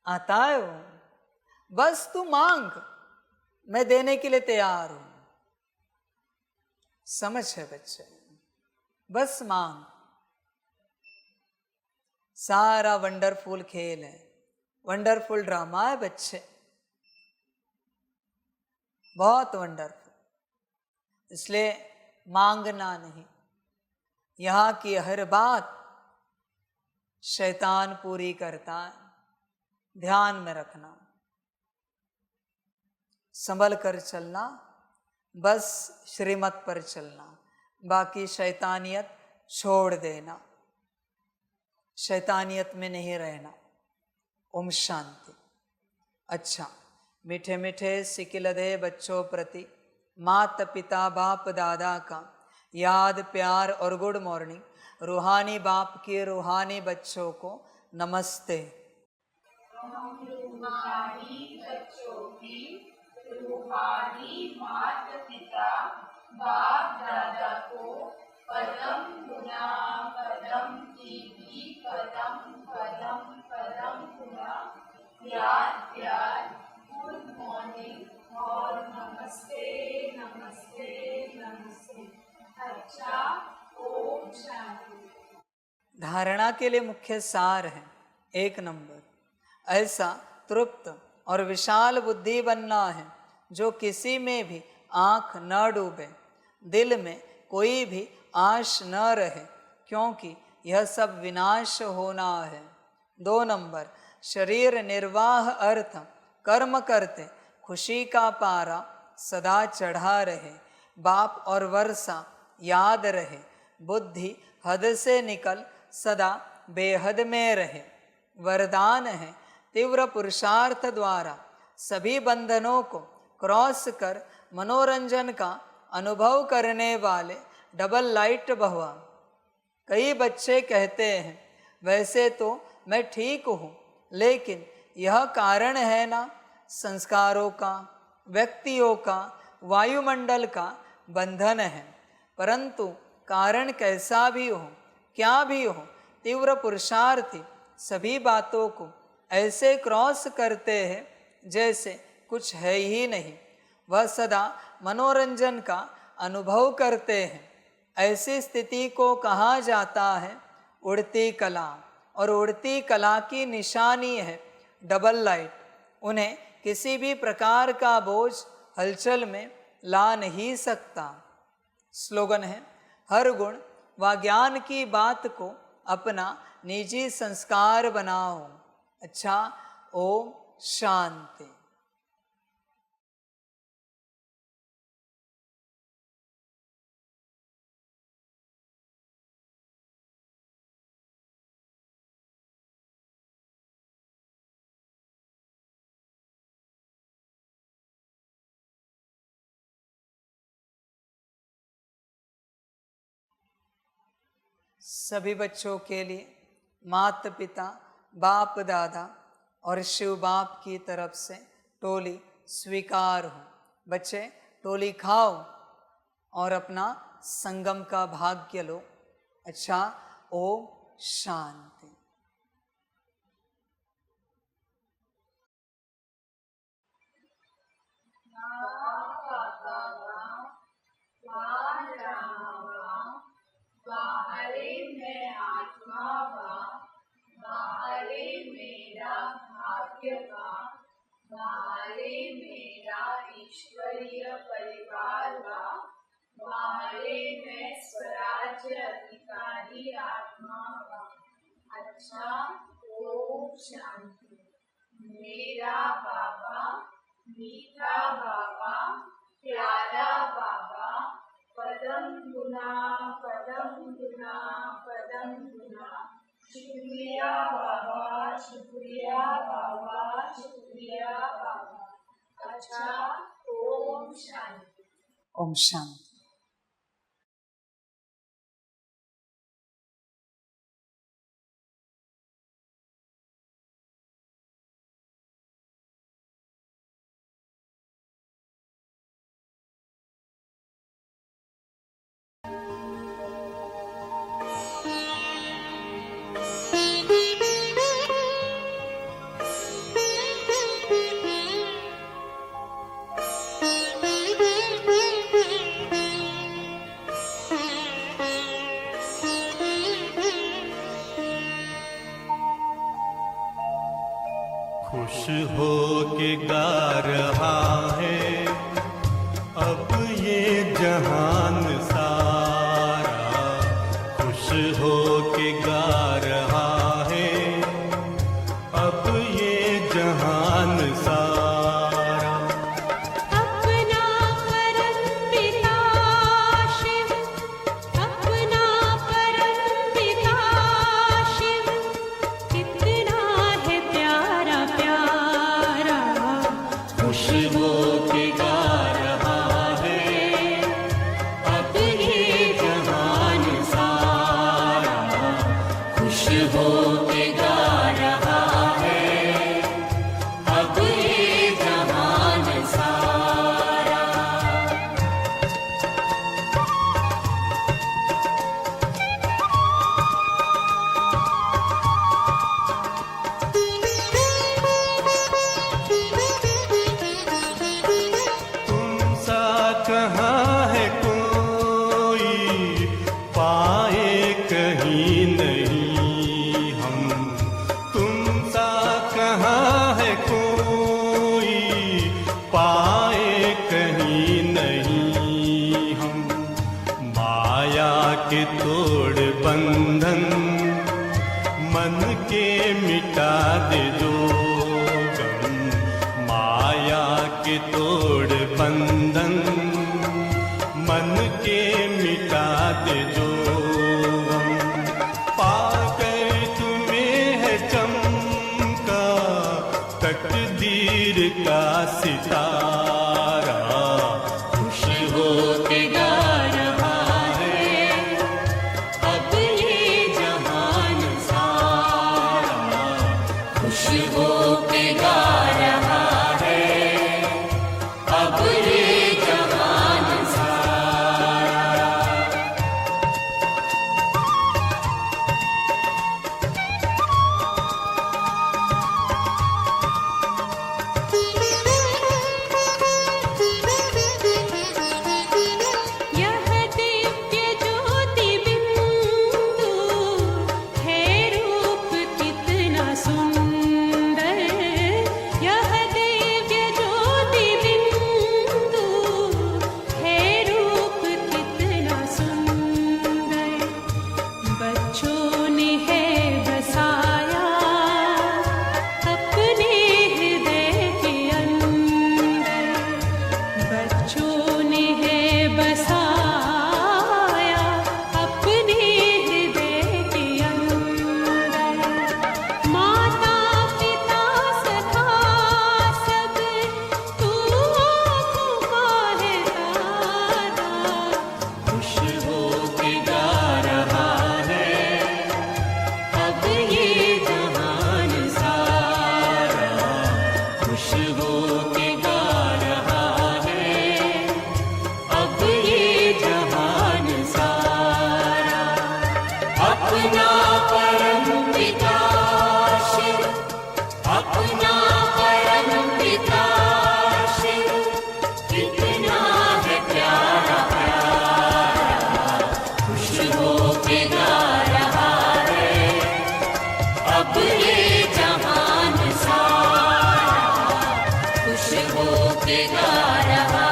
आता है वो, बस तू मांग, मैं देने के लिए तैयार हूं। समझ है बच्चे? बस मांग। सारा वंडरफुल खेल है, वंडरफुल ड्रामा है बच्चे, बहुत वंडरफुल। इसलिए मांगना नहीं। यहाँ की हर बात शैतान पूरी करता है, ध्यान में रखना। संभल कर चलना, बस श्रीमत पर चलना, बाकी शैतानियत छोड़ देना, शैतानियत में नहीं रहना। ओम शांति। अच्छा, मीठे मीठे सिकिलदे बच्चों प्रति माता पिता बाप दादा का याद प्यार और गुड मॉर्निंग। रूहानी बाप के रूहानी बच्चों को नमस्ते। रूहानी बच्चों की रूहानी माता पिता बाप दादा को पदम गुना पदम दीदी पदम पदम पदम गुना याद प्यार गुड मॉर्निंग और नमस्ते नमस्ते नमस्ते। अच्छा, ओम शांति। धारणा के लिए मुख्य सार है। 1 नंबर, ऐसा तृप्त और विशाल बुद्धि बनना है जो किसी में भी आंख न डूबे, दिल में कोई भी आश न रहे, क्योंकि यह सब विनाश होना है। 2 नंबर, शरीर निर्वाह अर्थ कर्म करते खुशी का पारा सदा चढ़ा रहे, बाप और वर्षा याद रहे, बुद्धि हद से निकल सदा बेहद में रहे। वरदान है तीव्र पुरुषार्थ द्वारा सभी बंधनों को क्रॉस कर मनोरंजन का अनुभव करने वाले डबल लाइट भगवान। कई बच्चे कहते हैं वैसे तो मैं ठीक हूँ, लेकिन यह कारण है ना, संस्कारों का, व्यक्तियों का, वायुमंडल का बंधन है। परंतु कारण कैसा भी हो, क्या भी हो, तीव्र पुरुषार्थी सभी बातों को ऐसे क्रॉस करते हैं जैसे कुछ है ही नहीं। वह सदा मनोरंजन का अनुभव करते हैं। ऐसी स्थिति को कहा जाता है उड़ती कला, और उड़ती कला की निशानी है डबल लाइट। उन्हें किसी भी प्रकार का बोझ हलचल में ला नहीं सकता। स्लोगन है, हर गुण व ज्ञान की बात को अपना निजी संस्कार बनाओ। अच्छा, ओम शांति। सभी बच्चों के लिए माता पिता, बाप दादा और शिव बाप की तरफ से टोली स्वीकार हो। बच्चे टोली खाओ और अपना संगम का भाग्य लो। अच्छा, ओम शांति। बाहरे मैं आत्मा बा, बाहरे मेरा भाग्य बा, बाहरे मेरा ईश्वरीय परिवार बा, बाहरे मैं स्वराज्य अधिकारी आत्मा बा। अच्छा, ओम शांति। मेरा बाबा, मीठा बाबा, प्यारा बाबा, पदम गुना, पदम गुना, पदम गुना। शुक्रिया बाबा, शुक्रिया बाबा, शुक्रिया बाबा। अच्छा, ओम शांति। ओम शांति। खुश हो के गा रहा है अब ये जहान सारा, खुश हो के गा रहा है अब ये जहान सारा। अपना परम पिता शिव, अपना परम पिता शिव, कितना है प्यारा प्यारा। खुश हो के गा रहा है अब ये जहान सारा, खुश हो के गा रहा है अब ये जहान सारा। तुम सा कहाँ है कोई पाए कहीं नहीं हम, तुम सा कहाँ है कोई पाए कहीं नहीं हम। माया के तोड़ बंधन मन के मिटा दे जो गम, माया के तोड़ बंधन मिटा दे जो हम पाकर तुम्हें है चमका तकदीर का सितारा खुश हो के गा रहा है अब ये जहान सारा खुश हो के गा रहा है अब ये जहान सारा यह दिव्य ज्योति बिंदु है रूप कितना सुंदर यह दिव्य ज्योति बिंदु है रूप कितना सुंदर बच्चों ने है बसाया अपने हृदय के अंदर बच्चों ने है बसाया अपने हृदय के अंदर माता पिता सखा सब तू आँखों का है तारा खुश हो के गा रहा है अब ये जहान सारा खुश हो के गा रहा है अब ये जहान सारा अपना परम पिता शिव अपना परम पिता शिव कितना है प्यारा प्यारा खुश हो के गा रहा है अब ये जहान सारा खुश हो के गा रहा